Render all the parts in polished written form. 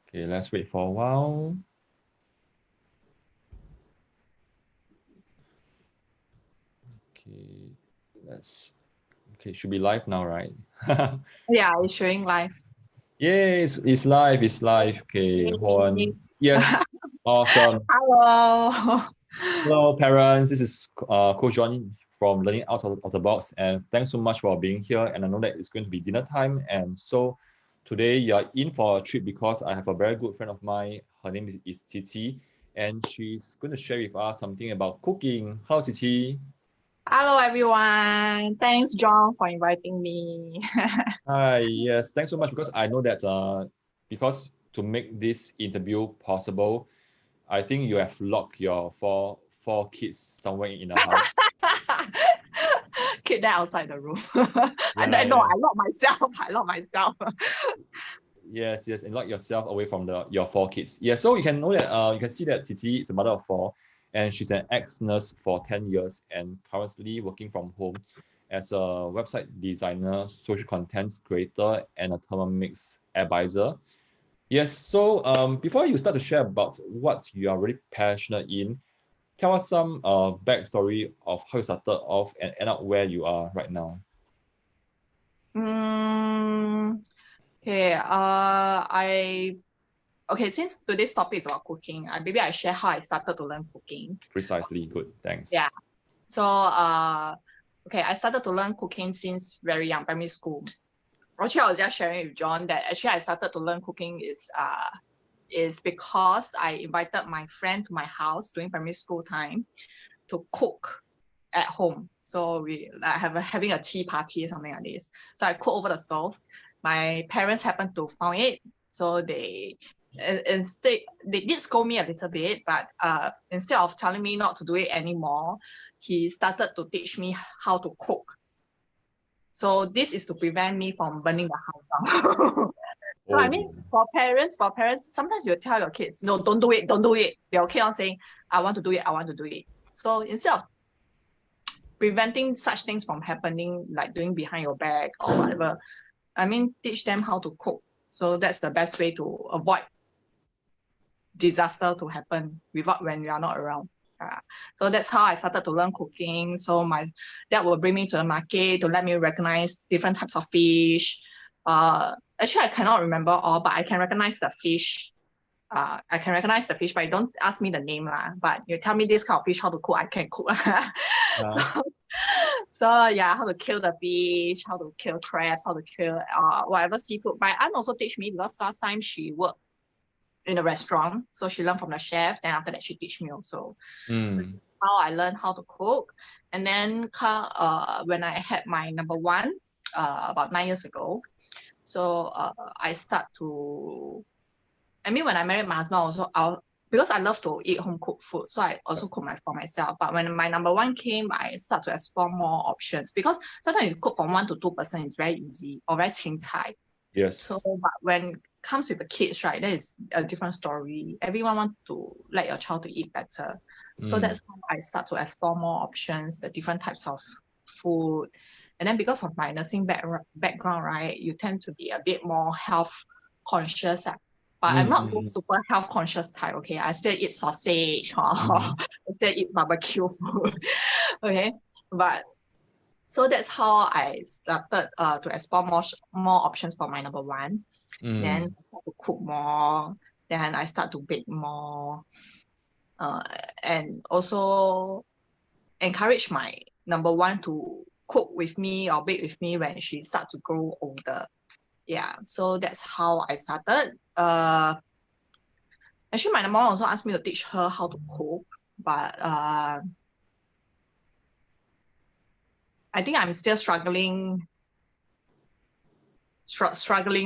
Okay, let's wait for a while. Okay, okay, should be live now, right? Yeah, it's showing live. Yes, it's live, it's live. Okay, hold on. Yes, awesome. Hello. Hello, parents. This is Coach John from Learning Out of the Box, and thanks so much for being here. And I know that it's going to be dinner time, and so today you're in for a treat because I have a very good friend of mine. Her name is Qiqi, and she's going to share with us something about cooking. Hello, Qiqi. Hello, everyone. Thanks, John, for inviting me. Hi, yes, thanks so much because I know that because to make this interview possible, I think you have locked your four kids somewhere in the house. Keep that outside the room. Yeah, No, yeah. I lock myself. I lock myself. Yes, yes, and lock yourself away from your four kids. Yeah, so you can know that you can see that Titi is a mother of four, and she's an ex-nurse for 10 years and currently working from home as a website designer, social content creator, and a Thermomix advisor. Yes, so before you start to share about what you are really passionate in, tell us some backstory of how you started off and end up where you are right now. Okay. Since today's topic is about cooking, maybe I share how I started to learn cooking. Precisely, good, thanks. Yeah. So I started to learn cooking since very young, primary school. Actually, I was just sharing with John that actually I started to learn cooking is because I invited my friend to my house during primary school time to cook at home. So we like having a tea party or something like this. So I cook over the stove. My parents happened to found it, so instead they did scold me a little bit, but instead of telling me not to do it anymore, he started to teach me how to cook. So this is to prevent me from burning the house out. So I mean, for parents, sometimes you tell your kids, no, don't do it, don't do it. They'll keep on saying, I want to do it, I want to do it. So instead of preventing such things from happening, like doing behind your back or whatever, I mean, teach them how to cook. So that's the best way to avoid disaster to happen when you are not around. So that's how I started to learn cooking. So my dad will bring me to the market to let me recognize different types of fish. Actually, I cannot remember all, but I can recognize the fish. But don't ask me the name lah. But you tell me this kind of fish how to cook, I can cook. So yeah, how to kill the fish, how to kill crabs, how to kill whatever seafood. My aunt also teach me because last time she worked in a restaurant, so she learned from the chef. Then after that, she teach me also. So how I learned how to cook. And then when I had my number one about 9 years ago, so I start to. I mean, when I married my husband, also because I love to eat home cooked food, so I also cook for myself. But when my number one came, I start to explore more options because sometimes you cook for 1 to 2%, it's very easy or very 青菜. Yes. So, but when it comes with the kids, right, that is a different story. Everyone wants to let your child to eat better. So that's how I start to explore more options, the different types of food. And then because of my nursing background, right, you tend to be a bit more health conscious. But I'm not super health conscious type, okay? I still eat sausage, I still eat barbecue food, okay? But so that's how I started to explore more options for my number one. Then I start to cook more. Then I start to bake more. And also encourage my number one to cook with me or bake with me when she starts to grow older. Yeah, so that's how I started. Actually, my number one also asked me to teach her how to cook, but I think I'm still struggling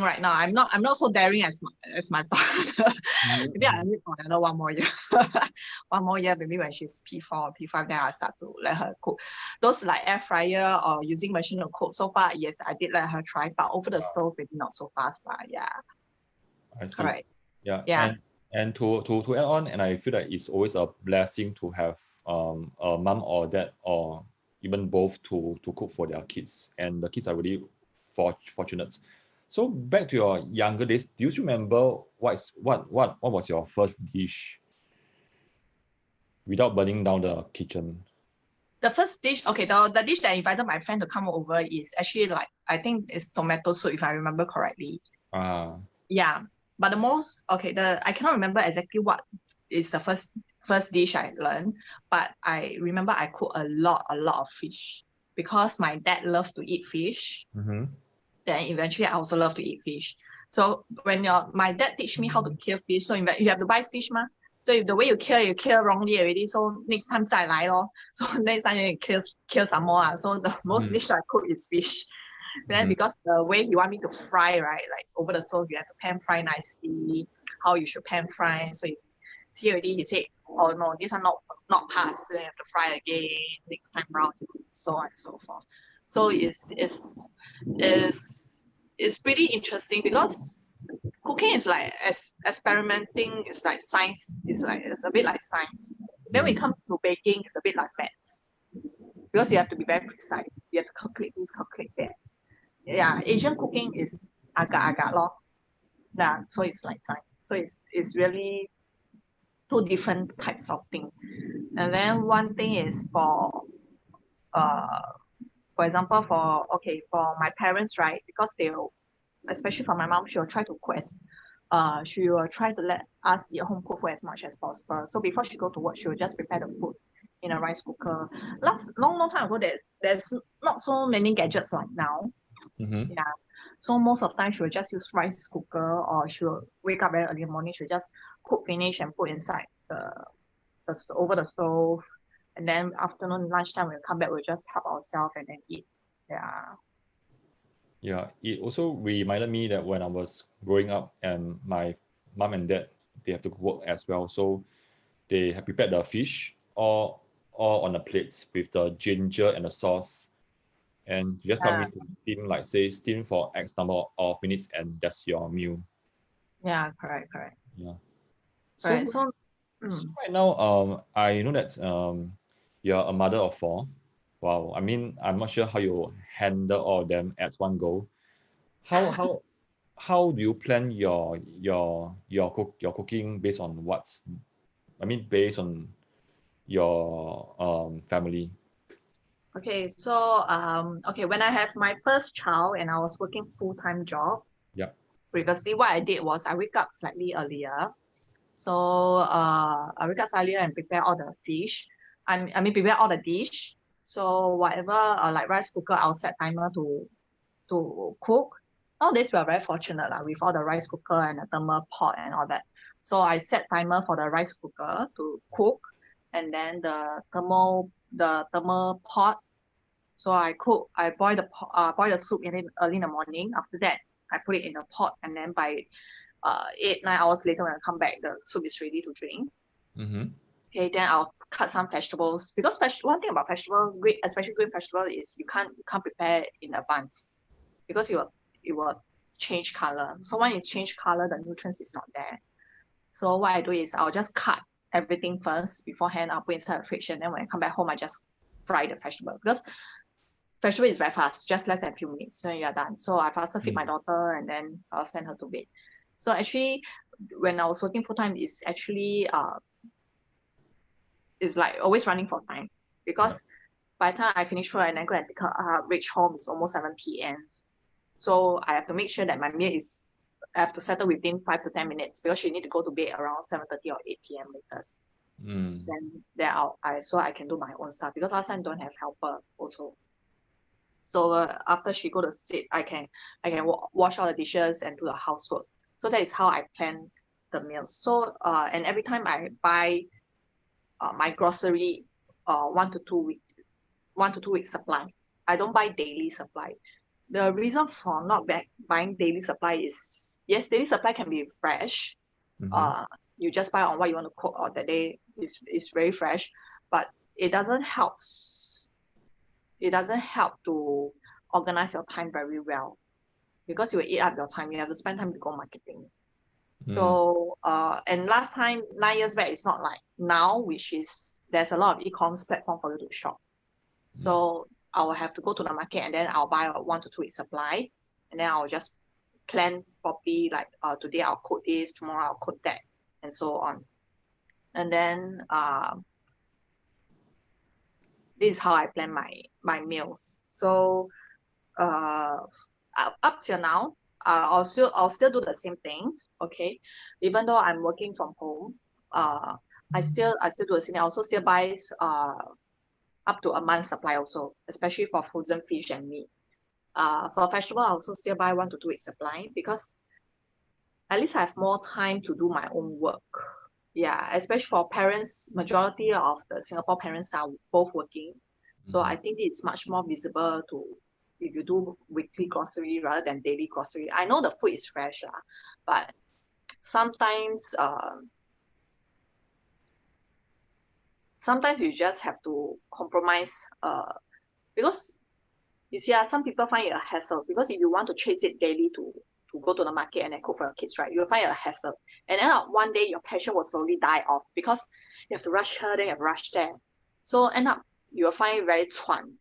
right now. I'm not so daring as my father. Maybe I need for another 1 more year. 1 more year, maybe when she's P4 or P5, then I start to let her cook. Those like air fryer or using machine to cook, so far, yes, I did let her try, but over the stove, maybe not so fast. Yeah. I see. Correct. Yeah. Yeah. And to add on, and I feel that it's always a blessing to have a mom or dad or even both to cook for their kids, and the kids are really fortunate. So back to your younger days, do you remember what was your first dish without burning down the kitchen? The first dish, okay, the dish that I invited my friend to come over is actually like, I think it's tomato soup, if I remember correctly. Yeah, but I cannot remember exactly what is the first dish I learned, but I remember I cook a lot of fish because my dad loved to eat fish. Then eventually I also love to eat fish. So when my dad teach me how to kill fish, so you have to buy fish ma. So if the way you kill wrongly already, so next time 再来 lor. So next time you kill some more. So the most dish I cook is fish. Then because the way he want me to fry, right, like over the stove, you have to pan fry nicely, how you should pan fry. So if see already, he said, oh no, this one not pass, so you have to fry again next time round, so on and so forth. So it's pretty interesting because cooking is like experimenting, it's like science, it's a bit like science. Then when it comes to baking, it's a bit like maths. Because you have to be very precise. You have to calculate this, calculate that. Yeah, Asian cooking is agak-agak lor. Yeah, so it's like science. So it's really two different types of thing. And then one thing is for example, for my parents, right? Because especially for my mom, she will try to she will try to let us eat home cooked food as much as possible. So before she go to work, she will just prepare the food in a rice cooker. Long time ago, there's not so many gadgets like now. Yeah. So most of the time she will just use rice cooker, or she will wake up very early in the morning, she'll just cook finish and put inside over the stove. And then afternoon, lunchtime, we'll come back, we'll just help ourselves and then eat. Yeah. Yeah, it also reminded me that when I was growing up and my mom and dad, they have to work as well. So they have prepared the fish all on the plates with the ginger and the sauce. And you just tell me to steam for X number of minutes and that's your meal. Yeah, correct. Yeah. Right. So right now, I know that you're a mother of 4. Wow. I mean, I'm not sure how you handle all of them at one go. How do you plan your cooking based on based on your family? Okay, so when I have my first child and I was working full-time job. Yeah. Previously, what I did was I wake up slightly earlier. So I wake up earlier and prepare all the fish. Prepare all the dish. So whatever, like rice cooker, I'll set timer to cook. Nowadays we are very fortunate with all the rice cooker and the thermal pot and all that. So I set timer for the rice cooker to cook, and then the thermal pot. So I boil the soup early in the morning. After that, I put it in a pot, and then by 8-9 hours later when I come back, the soup is ready to drink. Okay, then I'll cut some vegetables, because one thing about vegetables, especially green vegetable, is you can't prepare in advance because it will change color. So when it change color, the nutrients is not there. So what I do is I'll just cut everything first beforehand. I'll put inside the fridge, and then when I come back home, I just fry the vegetable, because vegetable is very fast, just less than a few minutes, so you're done. So I faster feed my daughter, and then I'll send her to bed. So actually, when I was working full time, it's actually it's like always running for time, because by the time I finish work and then go and pick her, reach home, it's almost 7 p.m. So I have to make sure that my meal I have to settle within 5 to 10 minutes, because she need to go to bed around 7:30 or 8 p.m. latest. Then so I can do my own stuff, because last time don't have helper also. So after she go to sleep, I can wash all the dishes and do the housework. So that is how I plan the meals. So and every time I buy my grocery 1 to 2 weeks supply. I don't buy daily supply. The reason for not buying daily supply is, yes, daily supply can be fresh. You just buy on what you want to cook, or that day is very fresh, but it doesn't help to organize your time very well, because you will eat up your time. You have to spend time to go marketing. So and last time, 9 years back, it's not like now, which is there's a lot of e-commerce platform for you to shop. So I will have to go to the market, and then I'll buy a 1 to 2 week supply. and then I'll just plan properly, like today I'll cook this, tomorrow I'll cook that, and so on. And then this is how I plan my meals. So up till now, I'll still do the same thing. Okay, even though I'm working from home, I still do the same thing. I also still buy up to a month's supply also, especially for frozen fish and meat. For vegetable, I also still buy 1 to 2 weeks supply, because at least I have more time to do my own work. Yeah, especially for parents, majority of the Singapore parents are both working. So I think it's much more visible to if you do weekly grocery rather than daily grocery. I know the food is fresh, but sometimes you just have to compromise, because you see, some people find it a hassle, because if you want to chase it daily to go to the market and then cook for your kids, right, you'll find it a hassle. And then one day your passion will slowly die off, because you have to rush here, then you have to rush there. So end up you will find it very chuan.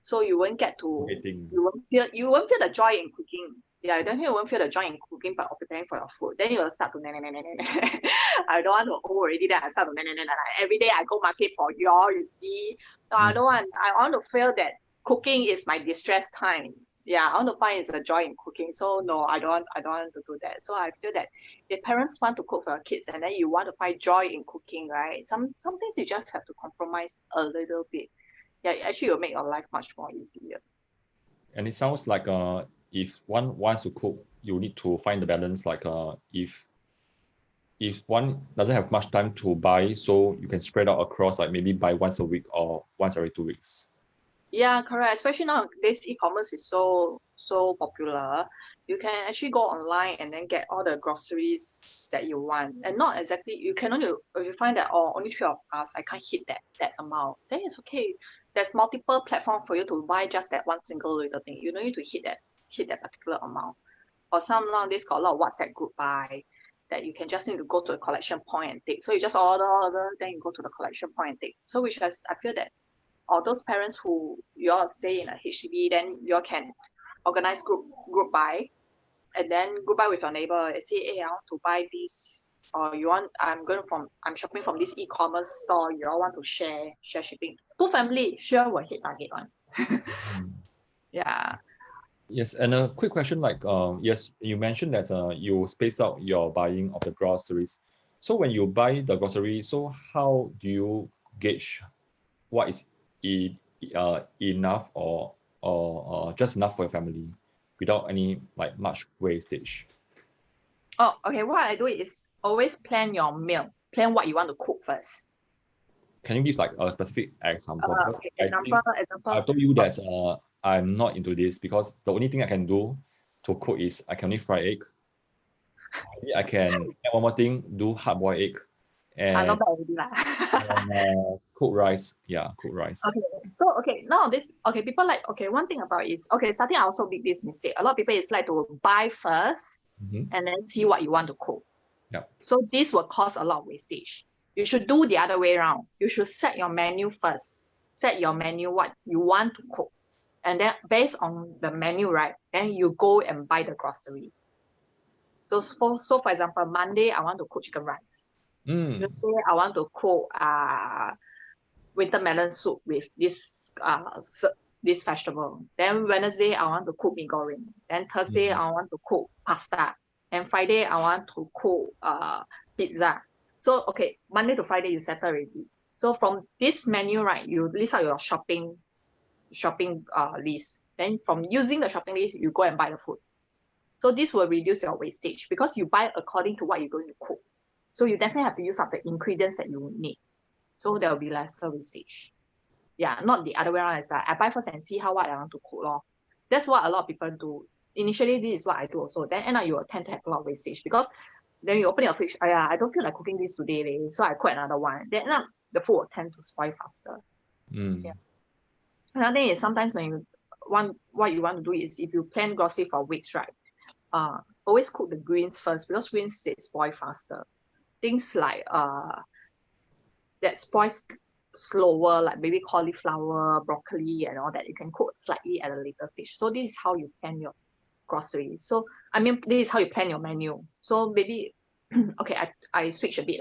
So you won't get to, you won't feel the joy in cooking. Yeah, then you won't feel the joy in cooking, but preparing for your food. Then you will start to I don't want to owe already. Then I start to every day I go market for y'all. You see, no, I don't want. I want to feel that cooking is my distress time. Yeah, I want to find it's a joy in cooking. So no, I don't want to do that. So I feel that if parents want to cook for your kids and then you want to find joy in cooking, right? Some things you just have to compromise a little bit. Yeah, actually, it will make your life much more easier. And it sounds like if one wants to cook, you need to find the balance. Like if one doesn't have much time to buy, so you can spread out across, like maybe buy once a week or once every 2 weeks. Yeah, correct. Especially nowadays, e-commerce is so popular. You can actually go online and then get all the groceries that you want, and not exactly. You can only, if you find that only 3 of us, I can't hit that amount. Then it's okay. There's multiple platforms for you to buy just that one single little thing. You don't need to hit that particular amount. Or some nowadays got a lot of WhatsApp group buy that you can just need to go to the collection point and take. So you just order, then you go to the collection point and take. So which I feel that, or those parents who you all stay in a HDB, then you all can organize group buy, and then group buy with your neighbor and say, hey, I want to buy this, or I'm shopping from this e-commerce store, you all want to share shipping. Two family sure will hit target one. Yeah. Yes, and a quick question, like yes, you mentioned that you space out your buying of the groceries. So when you buy the grocery, so how do you gauge what is enough or just enough for your family without any like much wastage? Oh, okay. What I do is always plan your meal. Plan what you want to cook first. Can you give like a specific example? Okay, example. I told you that I'm not into this, because the only thing I can do to cook is I can only fry egg. Maybe I can add one more thing, do hard boiled egg, and not bad already, cook rice. Yeah, cook rice. Okay, so nowadays, people like, one thing about it is, starting I also make this mistake. A lot of people is like to buy first and then see what you want to cook. Yeah. So this will cause a lot of wastage. You should do the other way around. You should set your menu first. Set your menu what you want to cook. And then based on the menu, right, then you go and buy the grocery. So for example, Monday, I want to cook chicken rice. Tuesday, I want to cook winter melon soup with this vegetable. Then Wednesday, I want to cook mee goreng. Then Thursday, I want to cook pasta. And Friday, I want to cook pizza. So, Monday to Friday, you settle already. So from this menu, right, you list out your shopping list. Then from using the shopping list, you go and buy the food. So this will reduce your wastage, because you buy according to what you're going to cook. So you definitely have to use up the ingredients that you need. So there will be lesser wastage. Yeah, not the other way around. It's like I buy first and see what I want to cook. That's what a lot of people do. Initially, this is what I do also. Then end up you will tend to have a lot of wastage, because then you open your fridge, I don't feel like cooking this today, so I cook another one. Then end up the food will tend to spoil faster. Yeah. Another thing is, sometimes when what you want to do is, if you plan grocery for weeks, right, always cook the greens first, because greens they spoil faster. Things like that spoils slower, like maybe cauliflower, broccoli, and all that, you can cook slightly at a later stage. So this is how you plan groceries. So I mean, this is how you plan your menu. So maybe okay, I switch a bit.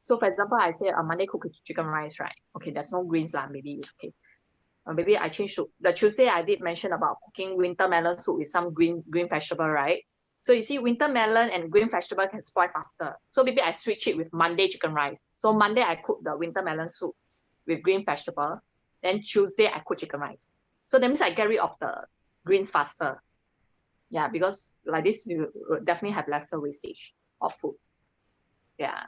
So for example, I say Monday cook chicken rice, right? Okay, there's no greens maybe okay. Maybe I change to the Tuesday I did mention about cooking winter melon soup with some green vegetable, right? So you see winter melon and green vegetable can spoil faster. So maybe I switch it with Monday chicken rice. So Monday I cook the winter melon soup with green vegetable. Then Tuesday I cook chicken rice. So that means I get rid of the greens faster. Yeah, because like this you will definitely have lesser wastage of food. Yeah.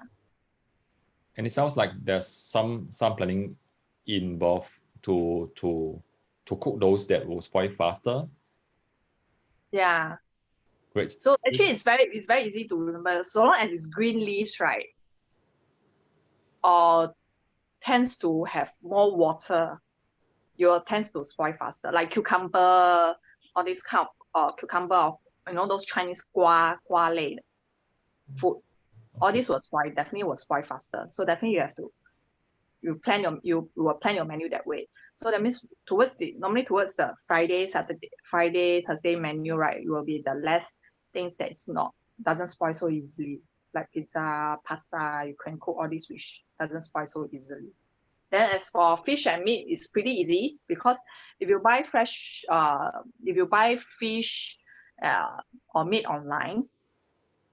And it sounds like there's some planning involved to cook those that will spoil faster. Yeah. Great. So actually it's very easy to remember. So long as it's green leaves, right? Or tends to have more water, you tends to spoil faster. Like cucumber, or this kind of cucumber, or those Chinese gua lei food. All this will spoil, definitely will spoil faster. So definitely you have to you will plan your menu that way. So that means normally towards the Friday, Thursday menu, right? It will be the less things that doesn't spoil so easily. Like pizza, pasta, you can cook all this which doesn't spoil so easily. Then as for fish and meat, it's pretty easy because if you buy fish or meat online,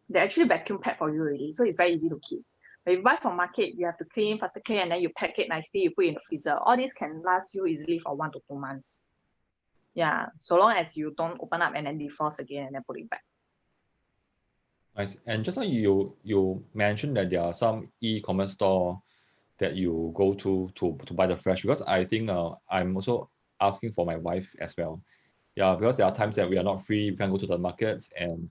they actually vacuum pack for you already. So it's very easy to keep. But if you buy from market, you have to faster clean, and then you pack it nicely, you put it in the freezer. All these can last you easily for 1 to 2 months. Yeah, so long as you don't open up and then defrost again and then put it back. Nice. And just now you mentioned that there are some e-commerce store that you go to buy the fresh, because I think I'm also asking for my wife as well. Yeah, because there are times that we are not free, we can't go to the markets, and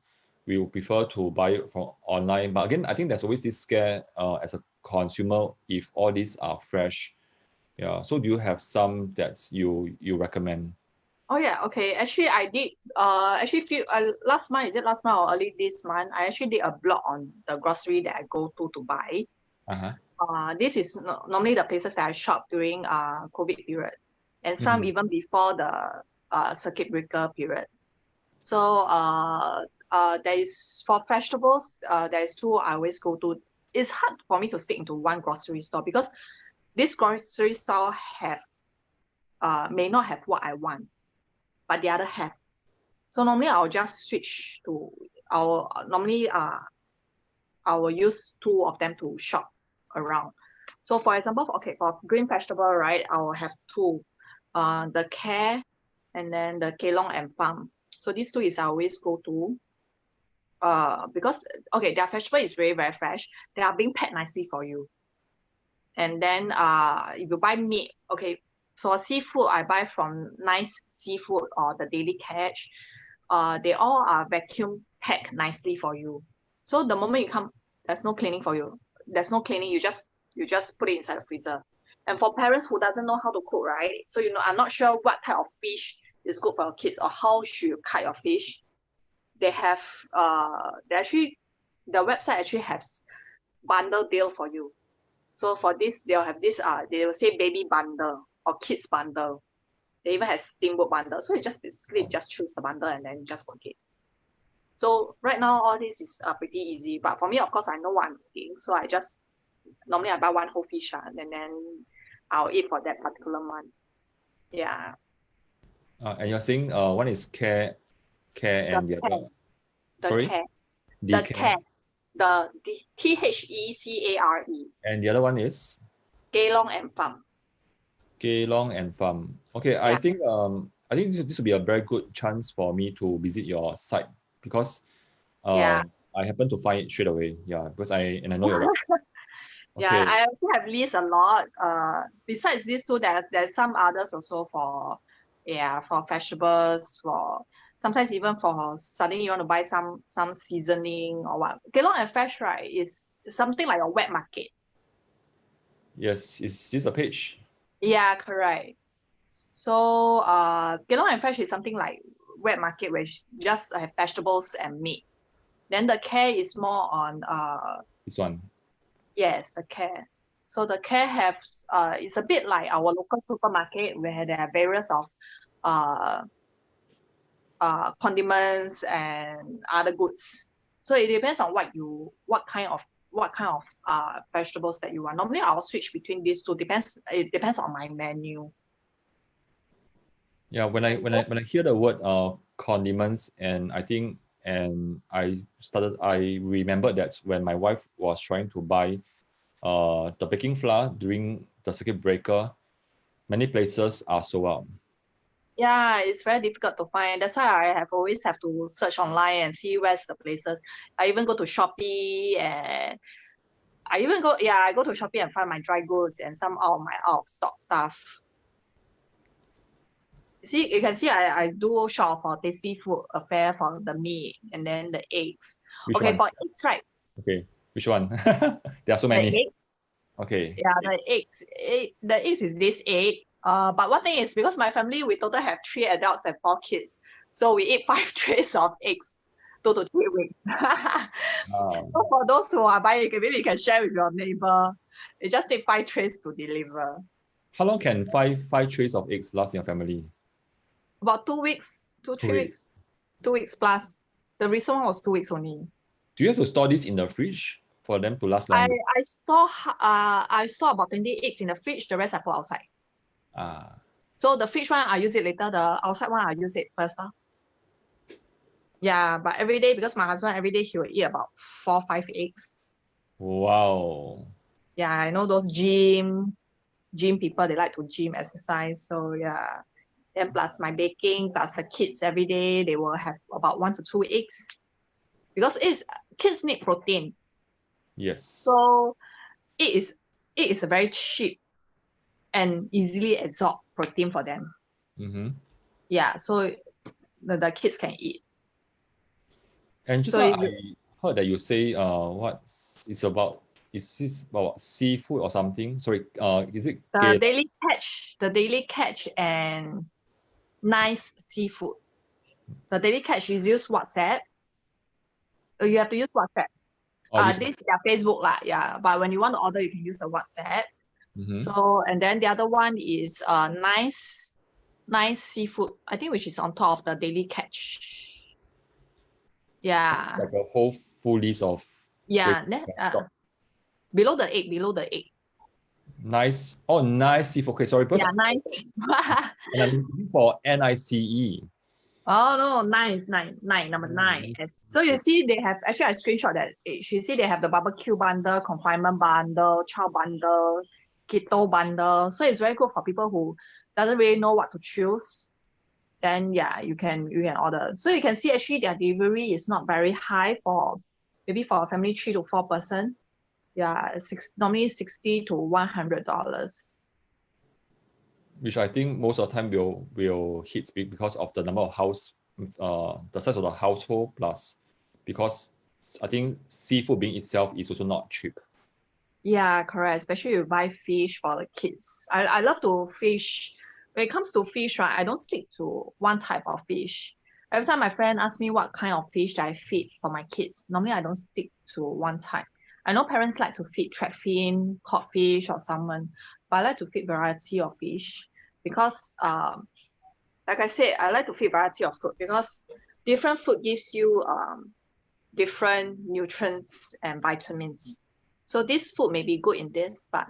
we would prefer to buy it from online. But again, I think there's always this scare as a consumer if all these are fresh. Yeah. So do you have some that you recommend? Oh yeah, okay. Actually, I did. Last month, is it last month or early this month? I actually did a blog on the grocery that I go to buy. This is normally the places that I shop during COVID period, and some even before the circuit breaker period. So there is for vegetables. There is two I always go to. It's hard for me to stick into one grocery store because this grocery store may not have what I want, but the other have. So normally I'll just switch to I will use two of them to shop around. So for example, for green vegetable, right, I will have two, the Care and then the Kelong and Farm. So these two is I always go to. Because their vegetable is very very fresh. They are being packed nicely for you. And then if you buy meat, for seafood I buy from Nice Seafood or the Daily Catch. They all are vacuum packed nicely for you. So the moment you come, there's no cleaning for you. There's no cleaning. You just put it inside the freezer. And for parents who doesn't know how to cook, right? So I'm not sure what type of fish is good for your kids or how should you cut your fish. They have the website actually has bundle deal for you. So for this, they'll have this they will say baby bundle or kids bundle. They even have steamboat bundle. So you just basically just choose the bundle and then just cook it. So right now all this is pretty easy. But for me, of course, I know what I'm eating. So I just normally I buy one whole fish and then I'll eat for that particular month. Yeah. And you're saying one is Care and the other. Sorry? The Care. The THECARE. And the other one is? Kelong and Farm. Kelong and Farm. Okay, yeah. I think this would be a very good chance for me to visit your site because I happen to find it straight away. Yeah, because I know your website. Okay. Yeah, I also have lists a lot. Besides these two, there's some others also for vegetables, for sometimes even for suddenly you want to buy some seasoning or what. Kelong and Fresh, right, is something like a wet market. Yes, is this a page? Yeah, correct. So Kelong and Fresh is something like wet market where you just have vegetables and meat. Then the Care is more on this one. Yes, the Care. So the Care has it's a bit like our local supermarket where there are various of condiments and other goods. So it depends on what kind of vegetables that you want. Normally I'll switch between these two. It depends on my menu. Yeah, when I hear the word condiments, and I remember that when my wife was trying to buy the baking flour during the circuit breaker, many places are sold out. Yeah, it's very difficult to find. That's why I always have to search online and see where's the places. I even go to Shopee, and I go to Shopee and find my dry goods and some of my out of stock stuff. You can see I do shop for Tasty Food Affair for the meat and then the eggs. Which Okay, one? for eggs, right? Okay, which one? There are so many. The egg, Okay. yeah, the eggs. The eggs is this egg. But one thing is, because my family, we total have 3 adults and 4 kids, so we eat 5 trays of eggs 2 to 3 weeks. Wow. So for those who are buying, maybe you can share with your neighbor. It just take 5 trays to deliver. How long can five trays of eggs last in your family? About 2 weeks, 3 2 weeks, 2 weeks plus. The recent one was 2 weeks only. Do you have to store this in the fridge for them to last longer? I store about 20 eggs in the fridge. The rest I put outside. So the fridge one I use it later. The outside one I use it first. Yeah, but every day, because my husband every day he will eat about 4 5 eggs. Wow. Yeah, I know those gym people, they like to gym exercise. So yeah. Then plus my baking, plus the kids every day, they will have about 1 to 2 eggs. Because kids need protein. Yes. So it is a very cheap and easily absorbed protein for them. Mm-hmm. Yeah, so the kids can eat. And just now I heard that you say is this about seafood or something? Sorry, is it the daily catch and nice seafood. The daily catch is use WhatsApp. You have to use WhatsApp. This is their Facebook lah, yeah. But when you want to order, you can use the WhatsApp. Mm-hmm. So and then the other one is nice seafood, I think, which is on top of the daily catch. Yeah. Like a whole full list of. Yeah. Then, below the egg. Nice. Oh, nice seafood. Okay, sorry. Yeah, nice. And I'm looking for NICE. Oh no, number 9. So you see they have, actually I screenshot that. You see they have the barbecue bundle, confinement bundle, child bundle, keto bundle. So it's very good for people who doesn't really know what to choose. Then yeah, you can order. So you can see actually their delivery is not very high for maybe for a family 3 to 4 person. Yeah, normally $60 to $100. Which I think most of the time will hit big because of the number of the size of the household, plus because I think seafood being itself is also not cheap. Yeah, correct. Especially you buy fish for the kids. I love to fish. When it comes to fish, right, I don't stick to one type of fish. Every time my friend asks me what kind of fish that I feed for my kids, normally I don't stick to one type. I know parents like to feed trapfin, codfish, or salmon, but I like to feed variety of fish because, like I said, I like to feed variety of food because different food gives you different nutrients and vitamins. So this food may be good in this, but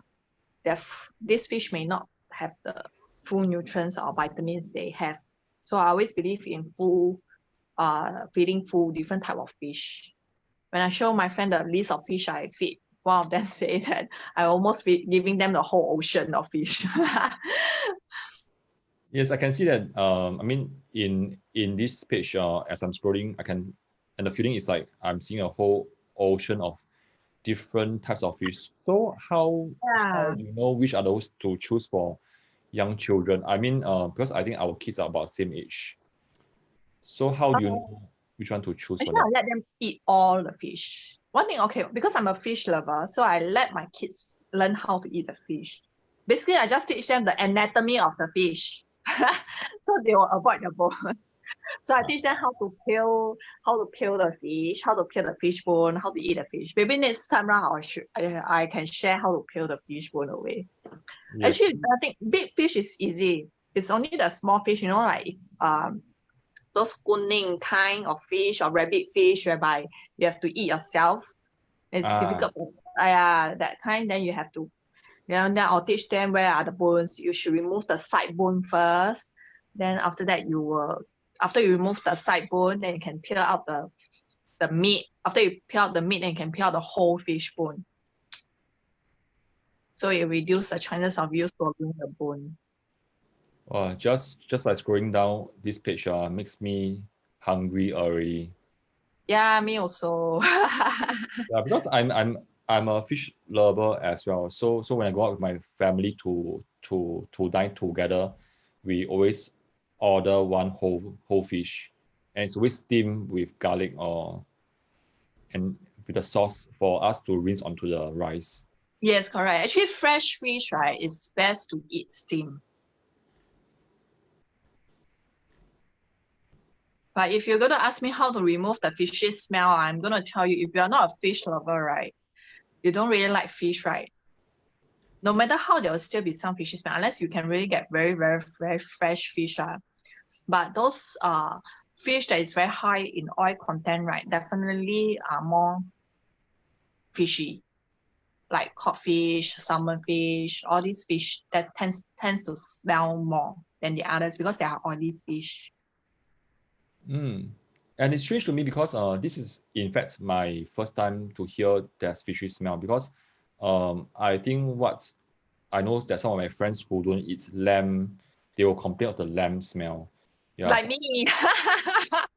this fish may not have the full nutrients or vitamins they have. So I always believe in feeding full different type of fish. When I show my friend the list of fish I feed, one of them say that I almost feed giving them the whole ocean of fish. Yes, I can see that. I mean, in this page, as I'm scrolling, and the feeling is like I'm seeing a whole ocean of different types of fish. So how do you know which are those to choose for young children? I mean, because I think our kids are about the same age. So how do you know which one to choose for them? I let them eat all the fish. One thing, okay, because I'm a fish lover, so I let my kids learn how to eat the fish. Basically, I just teach them the anatomy of the fish. So they will avoid the bone. So I teach them how to peel the fish, how to peel the fish bone, how to eat the fish. Maybe next time around I can share how to peel the fish bone away. Yes. Actually, I think big fish is easy. It's only the small fish, like those schooning kind of fish or rabbit fish whereby you have to eat yourself. It's difficult for that kind. Then you have to, then I'll teach them where are the bones. You should remove the side bone first. Then after that, after you remove the side bone, then you can peel out the meat. After you peel out the meat, then you can peel out the whole fish bone. So it reduces the chances of you swallowing the bone. Just by scrolling down this page makes me hungry already. Yeah, me also. Yeah, because I'm a fish lover as well. So when I go out with my family to dine together, we always order one whole fish, and it's always steamed with garlic and with the sauce for us to rinse onto the rice. Yes, correct. Actually, fresh fish, right, is best to eat steamed. But if you're going to ask me how to remove the fishy smell, I'm going to tell you, if you're not a fish lover, right, you don't really like fish, right, no matter how, there will still be some fishy smell, unless you can really get very, very, very fresh fish. But those fish that is very high in oil content, right, definitely are more fishy. Like codfish, salmon fish, all these fish that tends to smell more than the others because they are oily fish. And it's strange to me because this is in fact my first time to hear there's fishy smell, because I think what I know that some of my friends who don't eat lamb, they will complain of the lamb smell. Yeah. Like me.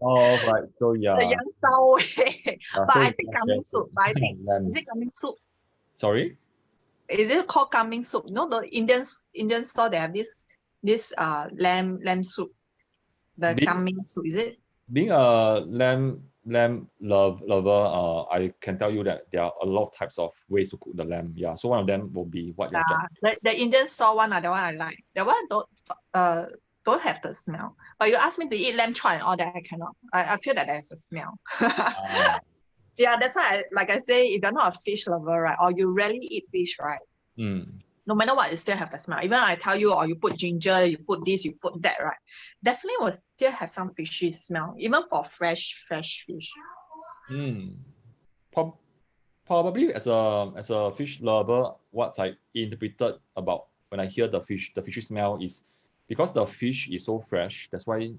Oh, right. So yeah. The young sour. But so I think kambing soup. But I think lamb. is it kambing soup? Sorry? Is it called kambing soup? You know, the Indian store, they have this lamb soup. The kambing soup, is it? Being a lamb lover, I can tell you that there are a lot of types of ways to cook the lamb. Yeah. So one of them will be what you just. The Indian store one, the one I like. The one don't have the smell. But you ask me to eat lamb chop and all that, I cannot. I feel that there's a smell. Yeah, that's why, like I say, if you're not a fish lover, right, or you rarely eat fish, right, no matter what, you still have the smell. Even I tell you, or you put ginger, you put this, you put that, right, definitely will still have some fishy smell, even for fresh fish. Probably as a fish lover, what I interpreted about when I hear the fishy smell is because the fish is so fresh. That's why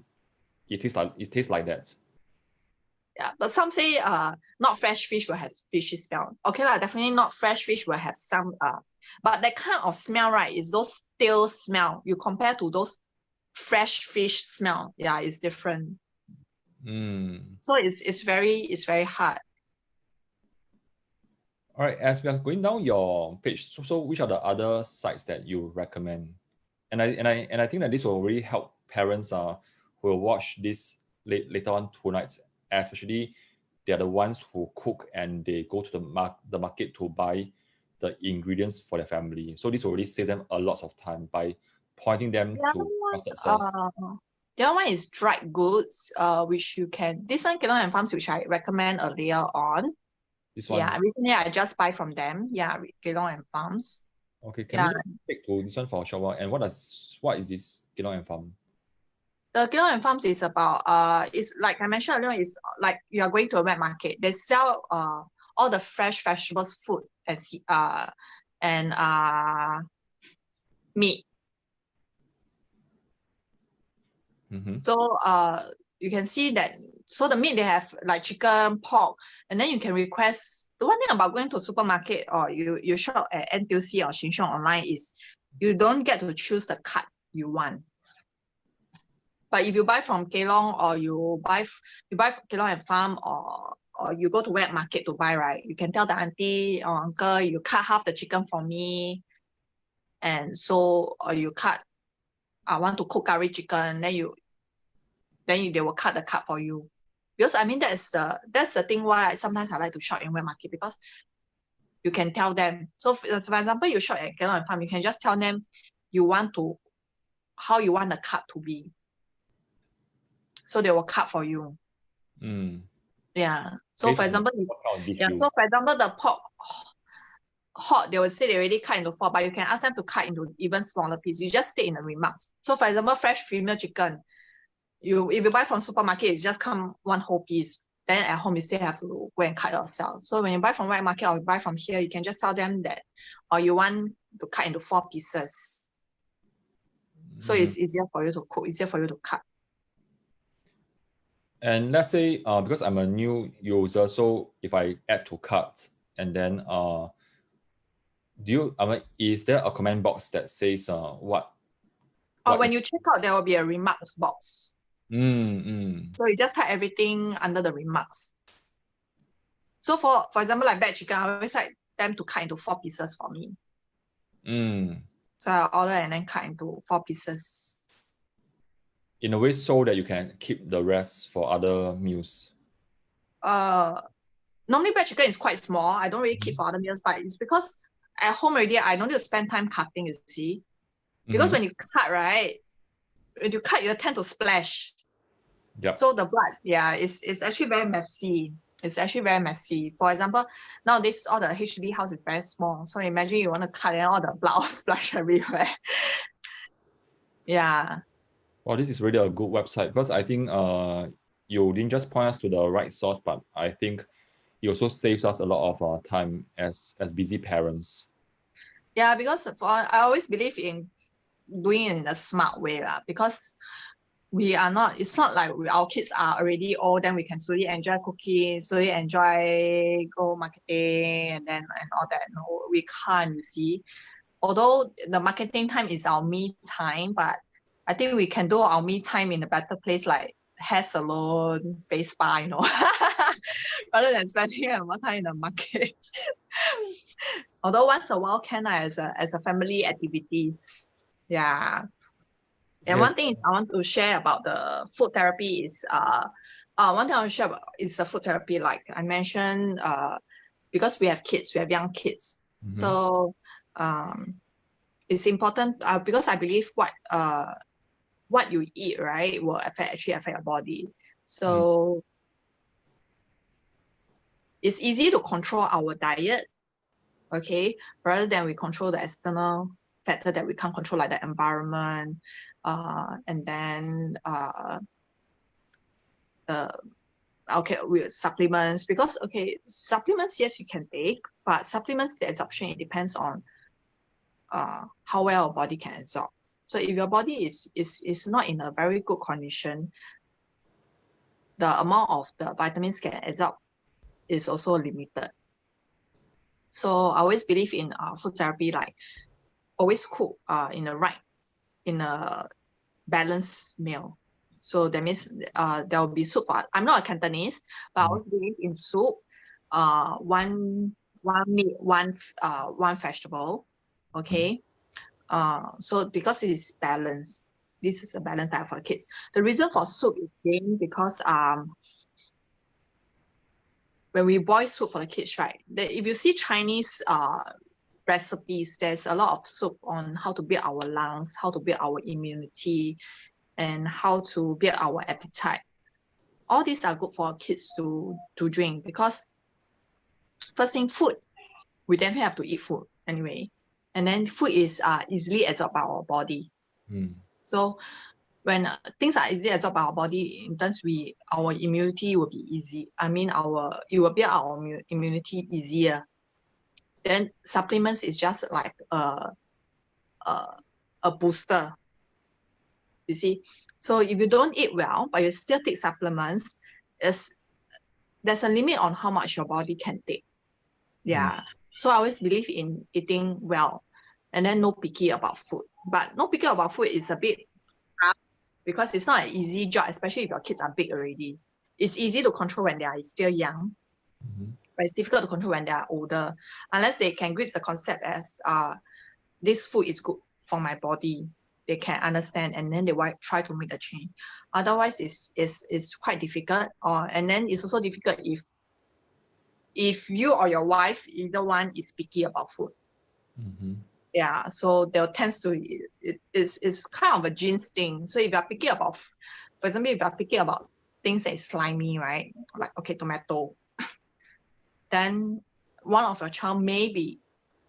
it tastes like that. Yeah, but some say not fresh fish will have fishy smell. Okay, definitely not fresh fish will have some but that kind of smell, right, is those stale smell. You compare to those fresh fish smell, yeah, it's different. So it's very hard. All right, as we are going down your page, so which are the other sites that you recommend? And I think that this will really help parents who will watch this later on tonight, especially they are the ones who cook and they go to the market to buy the ingredients for their family. So this will really save them a lot of time by pointing them to trusted source. The other one is dried goods, which you can. This one, Kelong and Farms, which I recommend earlier on. This one. Yeah, recently I just buy from them. Yeah, Kelong and Farms. Okay, can we just take to this one for a short while? And what is this Kelong and Farm? The Kelong and Farms is about it's like I mentioned earlier, it's like you are going to a wet market. They sell all the fresh vegetables, food, and meat. So you can see that. So the meat they have like chicken, pork, and then you can request. The one thing about going to a supermarket or you shop at NTUC or Sheng Siong online is you don't get to choose the cut you want. But if you buy from Kelong or you buy from Kelong and Farm or you go to wet market to buy, right, you can tell the auntie or uncle, you cut half the chicken for me, and so or you cut. I want to cook curry chicken, then they will cut the cut for you. Because I mean that's the thing why sometimes I like to shop in wet market, because you can tell them. So for example, you shop at Kelong and Farm, you can just tell them how you want the cut to be. So they will cut for you. Yeah. So for example, the pork hot, they will say they already cut into 4, but you can ask them to cut into even smaller pieces. You just state in the remarks. So for example, fresh female chicken, if you buy from supermarket, it just come one whole piece. Then at home, you still have to go and cut yourself. So when you buy from wet market or you buy from here, you can just tell them that, or you want to cut into 4 pieces. So it's easier for you to cook, easier for you to cut. And let's say, because I'm a new user, so if I add to cart, and then is there a comment box that says what? When you check out, there will be a remarks box. So you just type everything under the remarks. So for example, like bad chicken, I always like them to cut into 4 pieces for me. So I order and then cut into 4 pieces. In a way, so that you can keep the rest for other meals. Normally bad chicken is quite small. I don't really keep for other meals, but it's because at home already, I don't need to spend time cutting, you see. Because when you cut, right, when you cut, you tend to splash. Yep. So the blood, it's actually very messy. It's actually very messy. For example, nowadays all the HDB house is very small. So imagine you want to cut and all the blood all splash everywhere. Yeah. Well, this is really a good website, because I think you didn't just point us to the right source, but I think it also saves us a lot of time as busy parents. Yeah, because I always believe in doing it in a smart way, because it's not like our kids are already old, then we can slowly enjoy cooking, slowly enjoy go marketing and all that. No, we can't, you see. Although the marketing time is our me time, but I think we can do our me time in a better place, like hair salon, face spa, rather than spending more time in the market. Although once a while can, as a family activities. Yeah. And Yes. one thing I want to share about the food therapy is one thing I want to share about is the food therapy. Like I mentioned, because we have young kids. So it's important because I believe what you eat, right, will actually affect your body. So it's easy to control our diet, okay, rather than we control the external factor that we can't control, like the environment, and then with supplements, because supplements, yes, you can take, but supplements, the absorption, it depends on how well our body can absorb. So if your body is not in a very good condition, the amount of the vitamins can absorb is also limited. So I always believe in food therapy, like always cook in a balanced meal. So that means there will be soup. I'm not a Cantonese, but I always believe in soup, one meat, one vegetable. Okay. So because it is balanced, this is a balanced diet for the kids. The reason for soup is because when we boil soup for the kids, right? If you see Chinese recipes, there's a lot of soup on how to build our lungs, how to build our immunity, and how to build our appetite. All these are good for kids to drink, because first thing, food, we definitely have to eat food anyway. And then food is easily absorbed by our body. So when things are easily absorbed by our body, in terms our immunity will be easy. It will build our immunity easier. Then supplements is just like a booster. You see, so if you don't eat well, but you still take supplements, there's a limit on how much your body can take. Yeah. So I always believe in eating well, and then no picky about food. But no picky about food is a bit hard, because it's not an easy job, especially if your kids are big already. It's easy to control when they are still young, but it's difficult to control when they are older, unless they can grasp the concept as this food is good for my body. They can understand, and then they will try to make a change. Otherwise, it's quite difficult. And then it's also difficult if you or your wife, either one, is picky about food. Yeah, so there tends to it's kind of a genes thing. So if you're picky about, for example, if you're picky about things that is slimy, right? Like tomato, then one of your child may be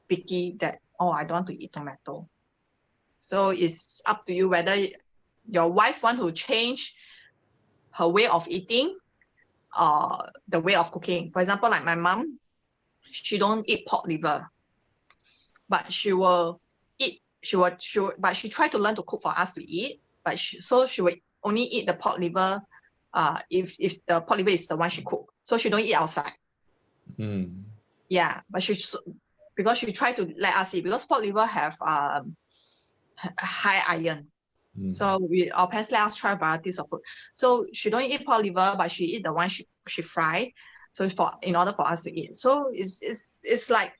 picky that, I don't want to eat tomato. So it's up to you whether your wife want to change her way of eating or the way of cooking. For example, like my mom, she don't eat pork liver, but she will eat. But she tried to learn to cook for us to eat. But she will only eat the pork liver, if the pork liver is the one she cook. So she don't eat outside. Yeah, but because she tried to let us eat, because pork liver have high iron. So our parents let us try varieties of food. So she don't eat pork liver, but she eat the one she fry. So in order for us to eat. So it's like,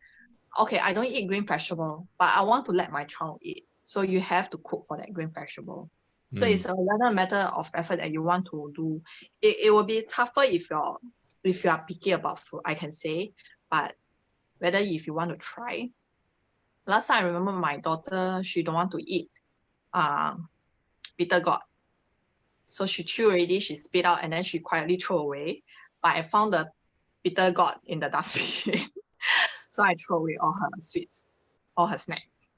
okay, I don't eat green vegetable, but I want to let my child eat. So you have to cook for that green vegetable. So it's another matter of effort that you want to do. It will be tougher if you are picky about food, I can say, but whether if you want to try. Last time I remember my daughter, she don't want to eat bitter gourd. So she chew already, she spit out, and then she quietly throw away. But I found the bitter gourd in the dustbin. So I throw away all her sweets, all her snacks.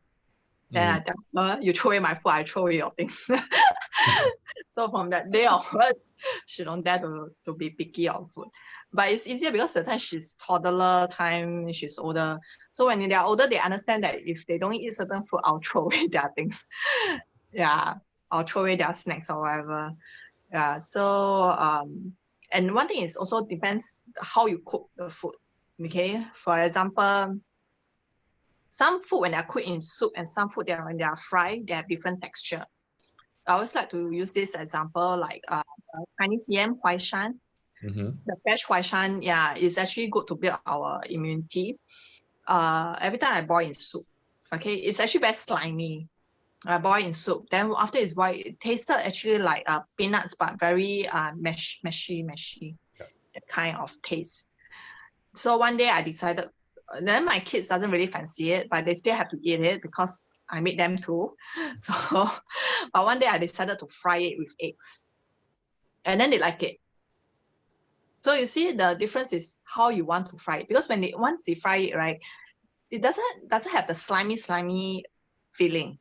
Then I tell her, you throw away my food, I throw away your things. So from that day onwards, she don't dare to be picky on food. But it's easier because the time she's toddler time, she's older. So when they are older, they understand that if they don't eat certain food, I'll throw away their things. Yeah, I'll throw away their snacks or whatever. Yeah, so and one thing is also depends how you cook the food. Okay, for example, some food when they're cooked in soup and some food when they are fried, they have different texture. I always like to use this example, like Chinese yam, huaishan. The fresh huaishan, yeah, is actually good to build our immunity. Every time I boil in soup, okay, it's actually very slimy. I boil in soup. Then after it's boiled, it tasted actually like peanuts, but very meshy, that kind of taste. So one day I decided, then my kids doesn't really fancy it, but they still have to eat it because I made them too. So, but one day I decided to fry it with eggs, and then they like it. So you see, the difference is how you want to fry it. Because once they fry it, right, it doesn't have the slimy feeling.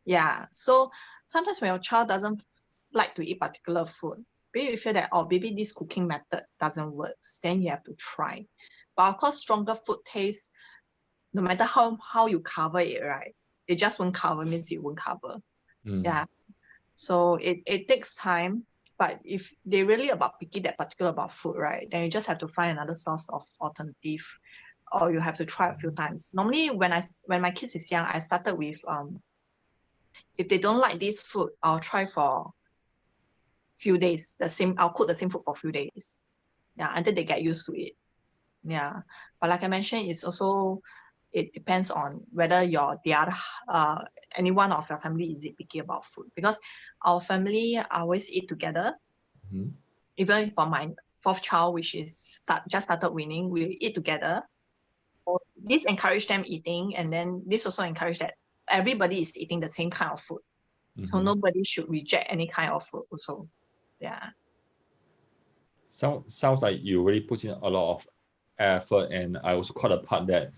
Yeah. So sometimes when your child doesn't like to eat particular food, maybe you feel that, oh, maybe this cooking method doesn't work, then you have to try. But of course, stronger food taste, no matter how you cover it, right? It just won't cover means it won't cover. Yeah. So it takes time. But if they really picky that particular about food, right, then you just have to find another source of alternative, or you have to try a few times. Normally, when my kids is young, I started with if they don't like this food, I'll try for few days. I'll cook the same food for a few days. Yeah, until they get used to it. Yeah, but like I mentioned, it depends on whether any one of your family is picky about food, because our family always eat together. Even for my fourth child, which is just started weaning, we eat together. So this encourage them eating, and then this also encourage that everybody is eating the same kind of food. So nobody should reject any kind of food also. Yeah. Sounds like you really put in a lot of effort, and I also caught a part that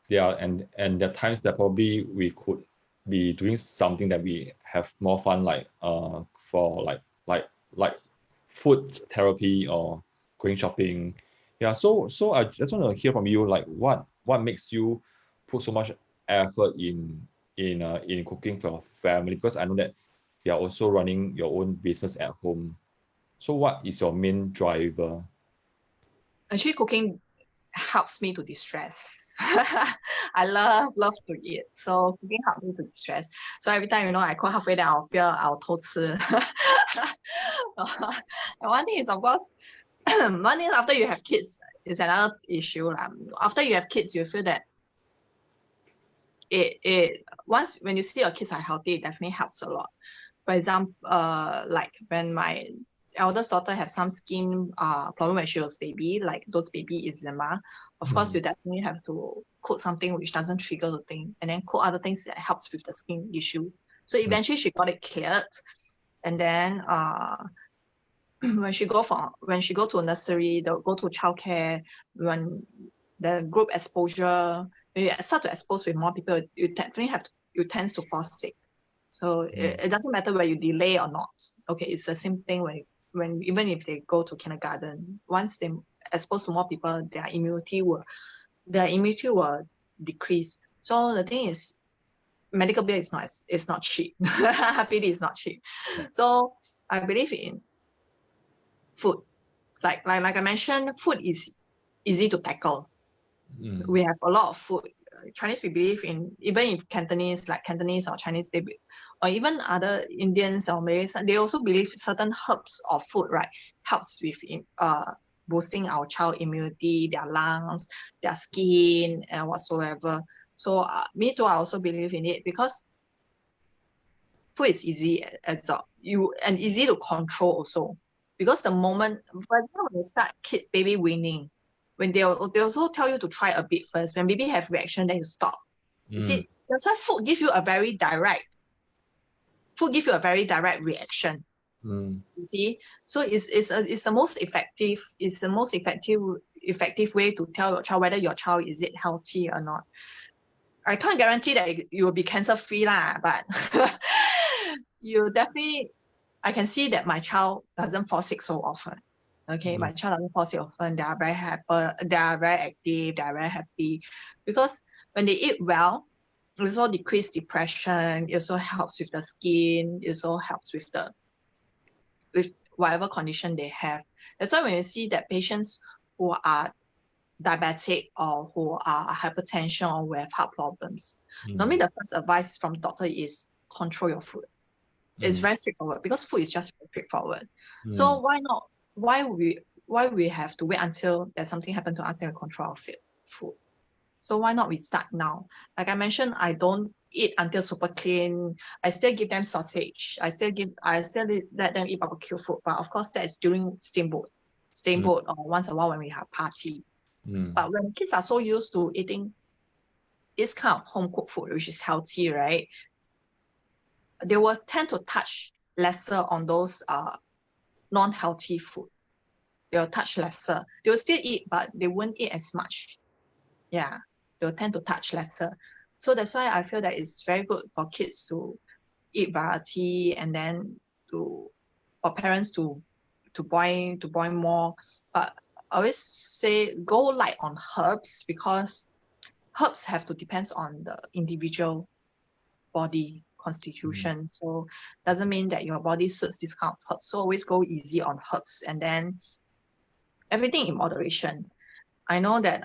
there are and there are times that probably we could be doing something that we have more fun, like for like food therapy or going shopping. Yeah, so I just want to hear from you, like what makes you put so much effort in cooking for your family, because I know that you are also running your own business at home. So what is your main driver? Actually, cooking helps me to distress. I love to eat. So cooking helps me to distress. So every time, I cook halfway, then I'll feel I'll 偷吃. And one thing is, of course, one thing after you have kids is another issue. After you have kids, you feel that once when you see your kids are healthy, it definitely helps a lot. For example, like when my eldest daughter have some skin problem when she was baby, like those baby eczema. Of course, you definitely have to cook something which doesn't trigger the thing, and then cook other things that helps with the skin issue. So eventually she got it cleared, and then when she go to nursery, they'll go to childcare. When the group exposure, when you start to expose with more people, you tend to fall sick. So it doesn't matter whether you delay or not. Okay, it's the same thing when even if they go to kindergarten, once they exposed to more people, their immunity will decrease. So the thing is, medical bill is not cheap. PD is not cheap. So I believe in food. Like I mentioned, food is easy to tackle. We have a lot of food. Chinese, we believe in, even if Cantonese, like Cantonese or Chinese, or even other Indians or Malays, they also believe certain herbs or food, right, helps with boosting our child immunity, their lungs, their skin, and whatsoever. So me too, I also believe in it, because food is easy and easy to control also. Because the moment, for example, when you start baby weaning, when they also tell you to try a bit first. When baby have reaction, then you stop. You see, that's why food give you a very direct reaction. You see, so it's the most effective way to tell your child whether your child is it healthy or not. I can't guarantee that you will be cancer free lah, but you definitely, I can see that my child doesn't fall sick so often. Okay, my child doesn't fall sick often. They are very happy. They are very active. They are very happy, because when they eat well, it also decrease depression. It also helps with the skin. It also helps with whatever condition they have. That's why when you see that patients who are diabetic or who are hypertension or who have heart problems, normally the first advice from doctor is control your food. It's very straightforward, because food is just very straightforward. So why not? Why we have to wait until there's something happen to us then we control our food? So why not we start now? Like I mentioned, I don't eat until super clean. I still give them sausage. I still let them eat barbecue food. But of course, that is during steamboat or once a while when we have party. But when kids are so used to eating this kind of home cooked food, which is healthy, right? They will tend to touch lesser on those non-healthy food. They'll touch lesser. They will still eat, but they won't eat as much. Yeah, they'll tend to touch lesser. So that's why I feel that it's very good for kids to eat variety, and then for parents to boil more. But I always say go light on herbs, because herbs have to depend on the individual body constitution. So doesn't mean that your body suits this kind of herbs. So always go easy on herbs, and then everything in moderation. I know that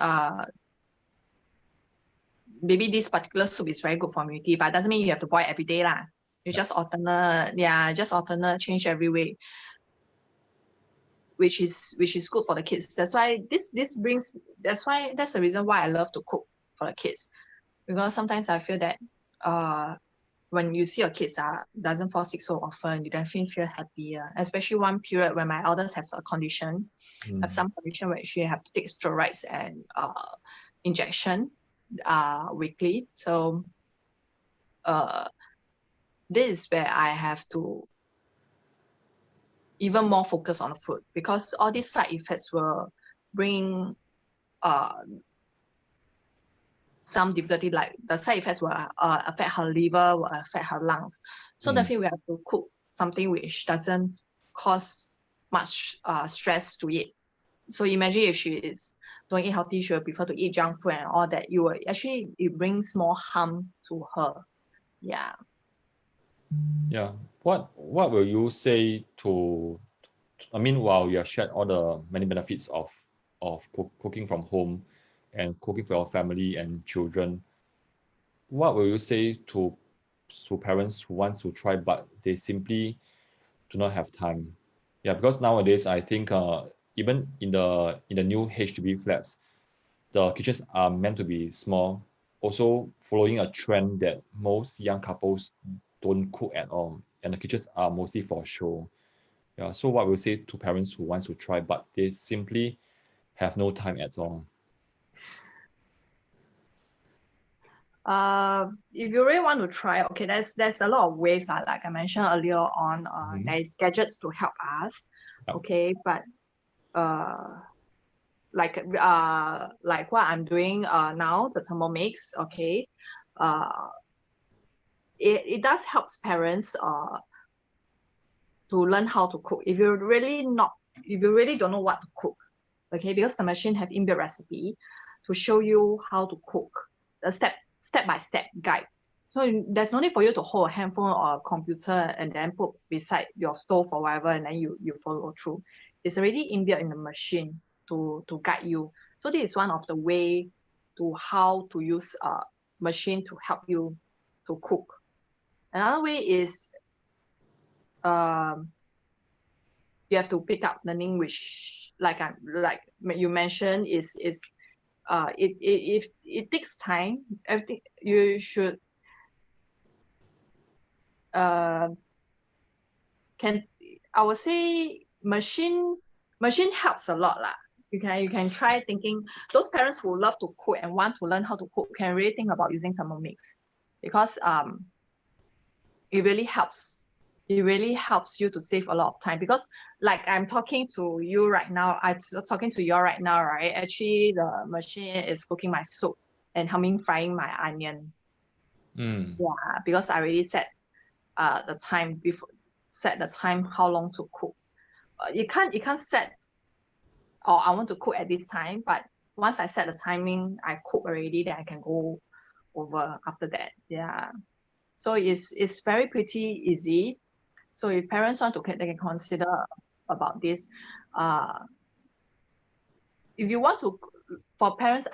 maybe this particular soup is very good for immunity, but it doesn't mean you have to boil every day lah. You just alternate, change every way, which is good for the kids. That's why that's the reason why I love to cook for the kids, because sometimes I feel that when you see your kids doesn't fall sick so often, you definitely feel happier. Especially one period when my elders have a condition, have some condition where she have to take steroids and injection weekly. So this is where I have to even more focus on the food, because all these side effects will bring some difficulty, like the side effects will affect her liver, will affect her lungs. So definitely we have to cook something which doesn't cause much stress to eat. So imagine if she don't eat healthy, she will prefer to eat junk food and all that. It brings more harm to her. Yeah. Yeah. What will you say to, while you have shared all the many benefits of cooking from home and cooking for your family and children, what will you say to parents who want to try but they simply do not have time? Yeah, because nowadays I think even in the new HDB flats, the kitchens are meant to be small, also following a trend that most young couples don't cook at all, and the kitchens are mostly for show. Yeah, so what will you say to parents who want to try but they simply have no time at all? If you really want to try, okay, there's a lot of ways. Like I mentioned earlier on, there is gadgets to help us. Yep. Okay, but like what I'm doing now, the Thermomix, okay, it does help parents learn how to cook. If you really don't know what to cook, okay, because the machine have inbuilt recipe to show you how to cook, the step-by-step guide. So there's no need for you to hold a handphone or a computer and then put beside your stove or whatever, and then you follow through. It's already inbuilt in the machine to guide you. So this is one of the way to how to use a machine to help you to cook. Another way is you have to pick up learning, which like you mentioned it takes time. Everything you should I would say machine helps a lot lah. You can try thinking. Those parents who love to cook and want to learn how to cook can really think about using Thermomix, because it really helps. It really helps you to save a lot of time, because like I'm talking to you right now, right? Actually, the machine is cooking my soup and frying my onion. Yeah, because I already set the time how long to cook. You can't set, or I want to cook at this time, but once I set the timing, I cook already, then I can go over after that. Yeah, so it's very pretty easy. So if parents want to, they can consider about this. If you want to, for parents,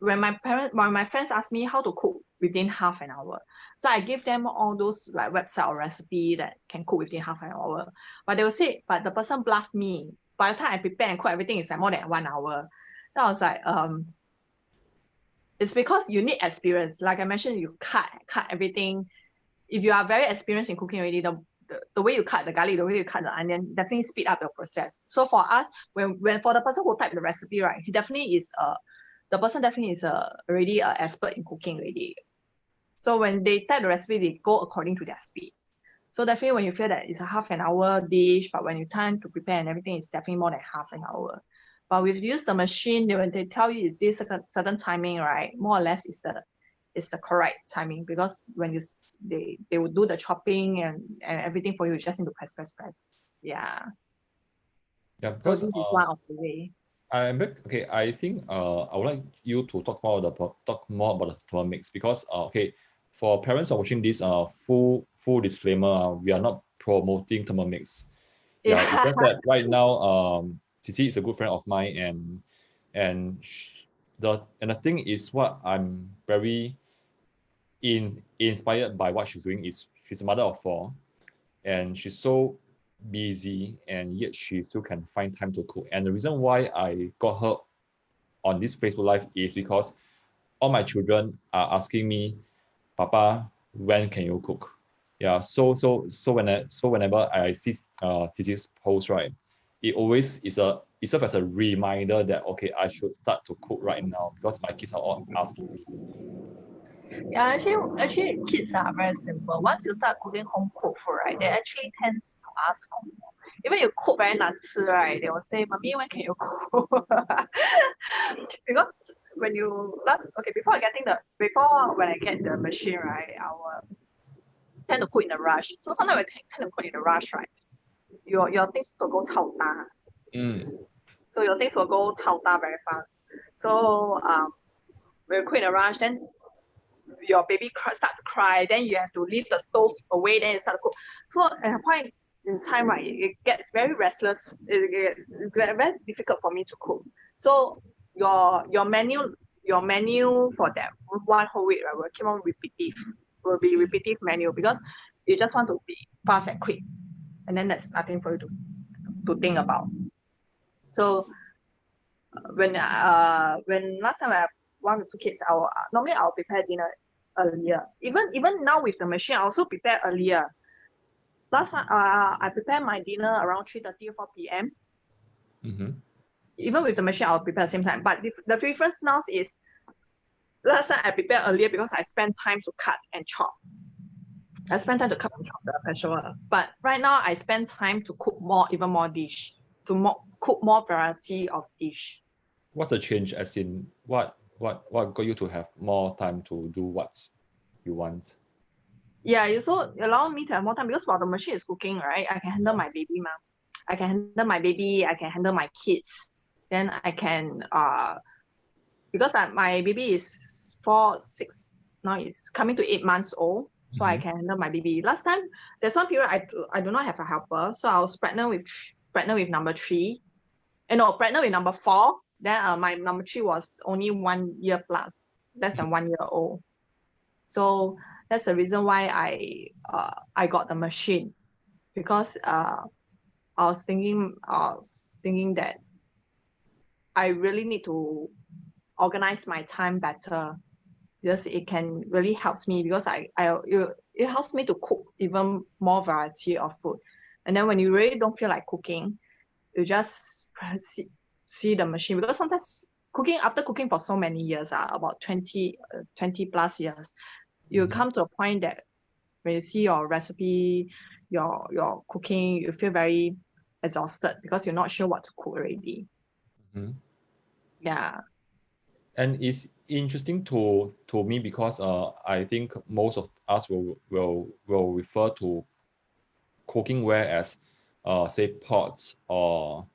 when my friends ask me how to cook within half an hour, so I give them all those like website or recipe that can cook within half an hour. But they will say, but the person bluffed me. By the time I prepare and cook everything, it's like more than 1 hour. Then I was like, it's because you need experience. Like I mentioned, you cut everything. If you are very experienced in cooking already, the way you cut the garlic, the way you cut the onion, definitely speed up your process. So for us, when for the person who typed the recipe, right, he definitely is already an expert in cooking already. So when they type the recipe, they go according to their speed. So definitely when you feel that it's a half an hour dish, but when you time to prepare and everything, it's definitely more than half an hour. But if you use the machine, when they tell you is this a certain timing, right, more or less is the correct timing, because when they will do the chopping and everything for you, you just need to press. Yeah. Yeah, So because this is one of the way. I think I would like you to talk more about the Thermomix, because for parents who are watching this, full disclaimer, we are not promoting Thermomix. Yeah, it's just that right now Qiqi is a good friend of mine, and the thing is, what I'm very inspired by what she's doing is, she's a mother of 4, and she's so busy, and yet she still can find time to cook. And the reason why I got her on this Facebook Live is because all my children are asking me, Papa, when can you cook? Yeah, so whenever I see Qiqi's post, right, it always it serves as a reminder that I should start to cook right now, because my kids are all asking me. Yeah, actually, kids are very simple. Once you start cooking home cooked food, right, they actually tends to ask for more. Even you cook very 难吃, right, they will say, "Mommy, when can you cook?" Because when you before when I get the machine, right, I will tend to cook in a rush. So sometimes I tend to cook in a rush, right, your things will go 炒大. So your things will go 炒大 very fast. So when you cook in a rush, then your baby start to cry, then you have to leave the stove away, then you start to cook. So at a point in time, right, it gets very restless. It's very difficult for me to cook. So your menu for that one whole week, right, will keep on will be repetitive menu, because you just want to be fast and quick, and then there's nothing for you to think about. So when last time I have 1 or 2 kids, normally I'll prepare dinner earlier. Even now with the machine, I also prepare earlier. Last time I prepare my dinner around 3:30 or 4 p.m. Even with the machine, I'll prepare at the same time. But the difference now is, last time I prepare earlier because I spend time to cut and chop. I spend time to cut and chop the vegetable. But right now, I spend time to cook even more dish, cook more variety of dish. What's the change? As in, what got you to have more time to do what you want? Yeah, it also allow me to have more time because while the machine is cooking, right, I can handle my baby, ma. I can handle my baby, I can handle my kids. Then I can because my baby is 4, 6, now it's coming to 8 months old. So I can handle my baby. Last time, there's one period I do not have a helper. So I was pregnant with number 3. No, pregnant with number 4. Then my number 3 was only 1 year plus, less than 1 year old. So that's the reason why I got the machine, because I was thinking that I really need to organize my time better, because it can really helps me, because it helps me to cook even more variety of food. And then when you really don't feel like cooking, you just see the machine, because sometimes after cooking for so many years, about 20 plus years, you come to a point that when you see your recipe, your cooking, you feel very exhausted because you're not sure what to cook already. Yeah. And it's interesting to me because I think most of us will refer to cookingware as say pots or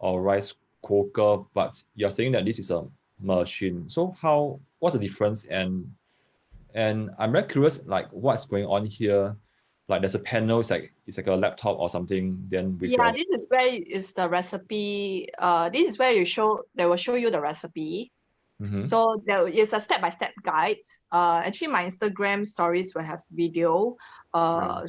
rice cooker, but you're saying that this is a machine. So what's the difference? And I'm very curious, like what's going on here. Like there's a panel, it's like a laptop or something. Then with Yeah, this is where is the recipe. This is where they will show you the recipe. So there is a step-by-step guide. Actually, my Instagram stories will have video to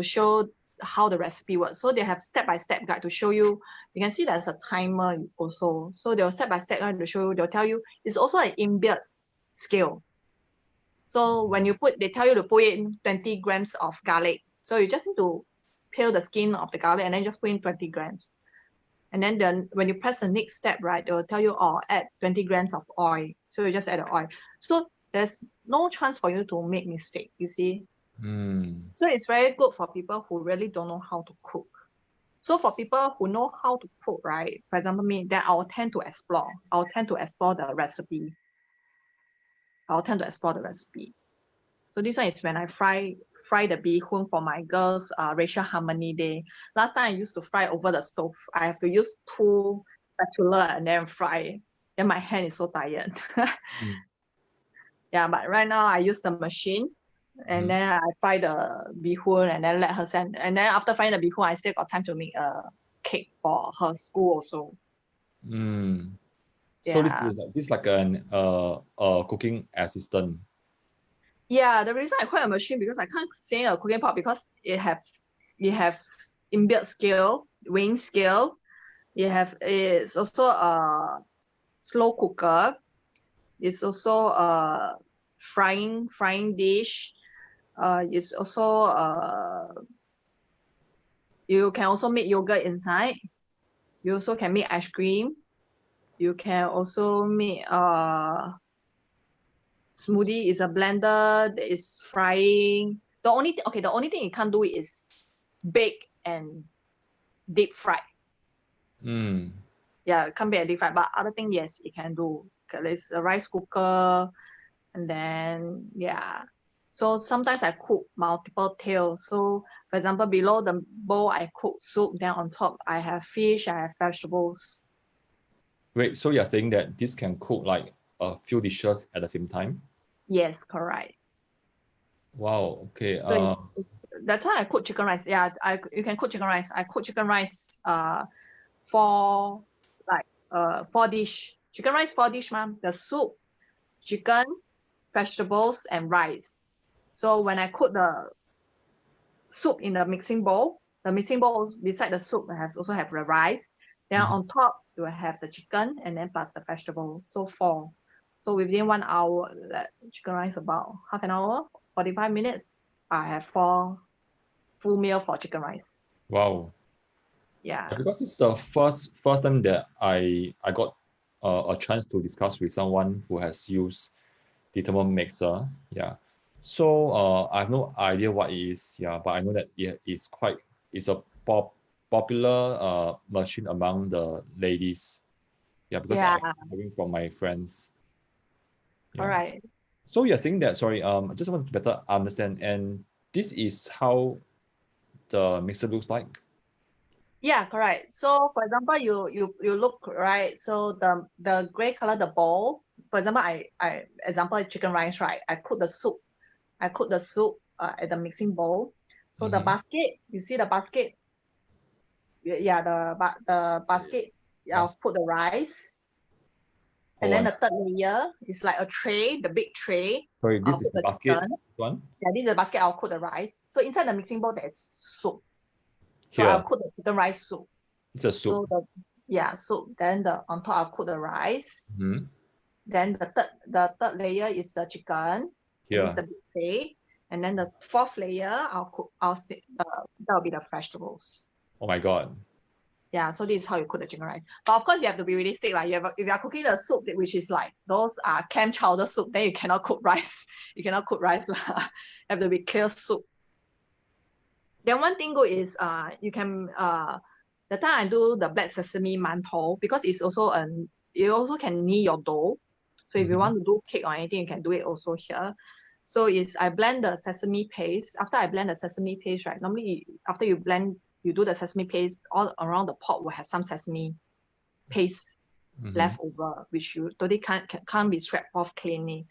show how the recipe works. So they have step-by-step guide to show you. You can see there's a timer also. So they'll step-by-step guide to show you. They'll tell you it's also an inbuilt scale. So when they tell you to put in 20 grams of garlic. So you just need to peel the skin of the garlic and then just put in 20 grams. And then when you press the next step, right, they will tell you, add 20 grams of oil. So you just add the oil. So there's no chance for you to make mistake, you see. So it's very good for people who really don't know how to cook. So for people who know how to cook, right, for example me, then I'll tend to explore the recipe. So this one is when I fry the bee hoon for my girls' racial harmony day. Last time I used to fry over the stove. I have to use 2 spatula and then fry. Then my hand is so tired. Yeah, but right now I use the machine, and then I fry the bee hoon and then let her send. And then after frying the bee hoon, I still got time to make a cake for her school also. So this is like an cooking assistant. Yeah, the reason I call it a machine because I can't say a cooking pot because it has inbuilt scale, weighing scale. It's also a slow cooker. It's also a frying dish. It's also you can also make yogurt inside. You also can make ice cream. You can also make smoothie. Is a blender that is frying. The only thing it can't do is bake and deep fry. Yeah, it can't be a deep fry, but other thing, yes, it can do. There's a rice cooker, and then yeah. So sometimes I cook multiple tails. So for example, below the bowl I cook soup, then on top I have fish, I have vegetables. Wait, so you're saying that this can cook like a few dishes at the same time? Yes, correct. Wow, okay. So that time I cook chicken rice. Yeah, you can cook chicken rice. I cook chicken rice for like 4 dish. Chicken rice 4 dish, ma'am. The soup, chicken, vegetables, and rice. So when I cook the soup in the mixing bowl beside the soup also have the rice. Then on top you will have the chicken and then plus the vegetable. So 4. So within 1 hour, that chicken rice about half an hour, 45 minutes. I have 4 full meal for chicken rice. Wow. Yeah. Because it's the first time that I got a chance to discuss with someone who has used the thermal mixer. Yeah. So I have no idea what it is. Yeah, but I know that it's a popular machine among the ladies. Yeah, because I'm hearing from my friends. Yeah. All right. So you're saying that, sorry, I just want to better understand, and this is how the mixer looks like? Yeah, correct. So for example, you look, right? So the gray color, the bowl, for example, I example chicken rice, right? I cook the soup. At the mixing bowl. So the basket, you see the basket? Yeah, the basket, I'll put the rice. And then the third layer is like a tray, the big tray. Sorry, I'll this is put the the basket chicken. one? Yeah, this is the basket, I'll cook the rice. So inside the mixing bowl, there's soup. So Here, I'll cook the chicken rice soup. it's a soup. So soup. Then on top I'll cook the rice. Mm-hmm. Then the third layer is the chicken. Here. And it's the big tray. And then the fourth layer that'll be the vegetables. Oh my god. Yeah, so this is how you cook the chicken rice. But of course, you have to be realistic. Like if you are cooking the soup, which is like those clam chowder soup, then you cannot cook rice. You cannot cook rice. Have to be clear soup. Then one thing good is you can the time I do the black sesame mantou, because it's also you also can knead your dough. So if you want to do cake or anything, you can do it also here. So I blend the sesame paste. After I blend the sesame paste, right? Normally after you do the sesame paste, all around the pot will have some sesame paste left over, which you totally can't be scraped off clean.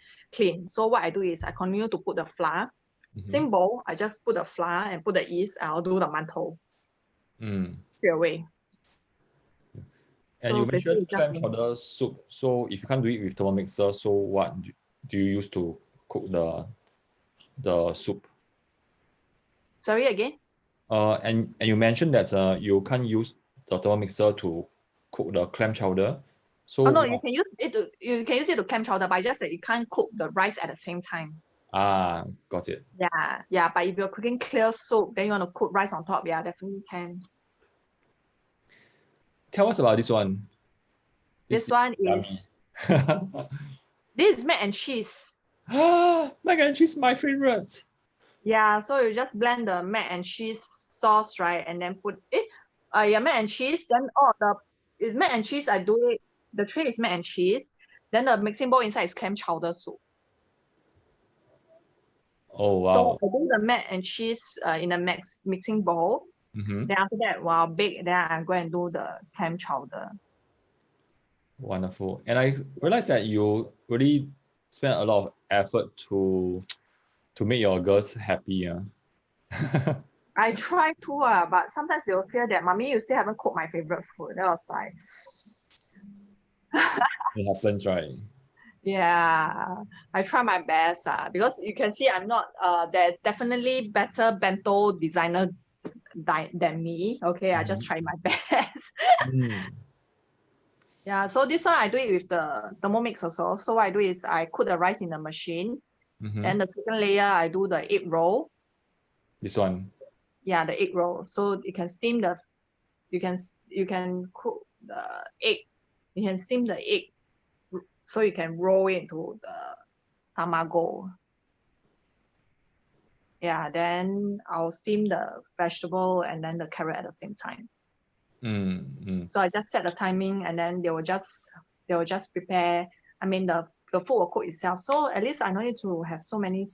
So what I do is I continue to put the flour. Same bowl, I just put the flour and put the yeast. I'll do the mantou straight away. And So you mentioned basically clam chowder soup. So if you can't do it with Thermomixer, so what do you use to cook the soup? Sorry again? And you mentioned that you can't use the Thermomixer to cook the clam chowder. So no, you can use it to clam chowder, but just that you can't cook the rice at the same time. Ah, got it. Yeah. But if you're cooking clear soup, then you want to cook rice on top, yeah, definitely can. Tell us about this one. This one is this is mac and cheese. Mac and cheese, my favorite. Yeah, so you just blend the mac and cheese sauce, right, and then put mac and cheese. Then is mac and cheese. I do it. The tray is mac and cheese. Then the mixing bowl inside is clam chowder soup. Oh wow! So I do the mac and cheese in a mixing bowl. Then after that, while bake, then I go and do the clam chowder. Wonderful. And I realized that you really spent a lot of effort to make your girls happy. I try to, but sometimes they'll feel that, Mommy, you still haven't cooked my favorite food. That was like... It happens, right? Yeah, I try my best because you can see I'm not, there's definitely better bento designer than me. Okay, I just try my best. Yeah, so this one I do it with the Thermomix also. So what I do is I cook the rice in the machine. Then the second layer I do the egg roll. This one. Yeah, the egg roll. So you can steam you can cook the egg. You can steam the egg, so you can roll it into the tamago. Yeah, then I'll steam the vegetable and then the carrot at the same time. So I just set the timing, and then they will just prepare. I mean, the food will cook itself. So at least I don't need to have so many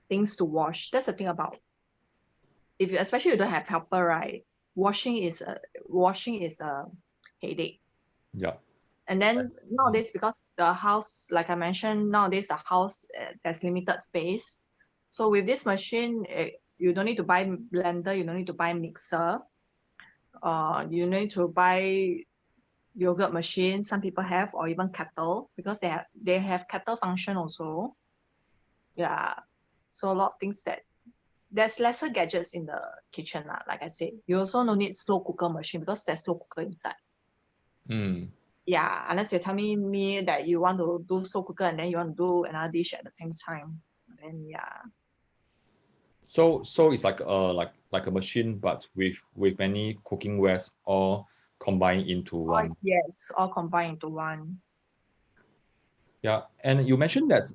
things to wash. That's the thing about especially you don't have helper, right? Washing is a headache. Yeah. And then nowadays, because the house, like I mentioned, nowadays the house there's limited space. So with this machine, you don't need to buy blender, you don't need to buy mixer. You need to buy yogurt machine. Some people have, or even kettle, because they have kettle function also. Yeah. So a lot of things there's lesser gadgets in the kitchen, like I said. You also no need slow cooker machine because there's slow cooker inside. Yeah, unless you're telling me that you want to do slow cooker and then you want to do another dish at the same time. Then yeah. So it's like a machine, but with many cooking wares all combined into one. Yes, all combined into one. Yeah, and you mentioned that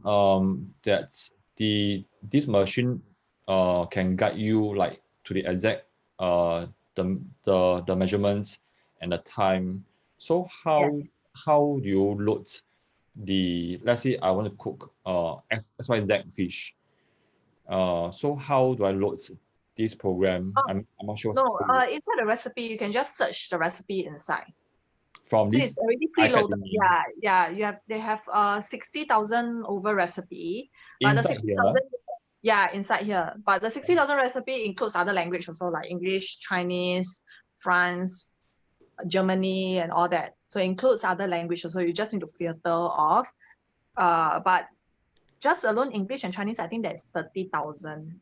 this machine can guide you like to the exact the measurements and the time. So how do you load let's say I want to cook XYZ fish. So how do I load this program? I'm not sure what's No, inside the recipe, you can just search the recipe inside. from So this it's already iPad preloaded. Yeah. They have 60,000 over recipe, but the inside 60,000 here. inside here. But the 60,000 recipe includes other language also, like English, Chinese, France, Germany, and all that. So it includes other language also. You just need to filter off. But just alone English and Chinese, I think that's 30,000.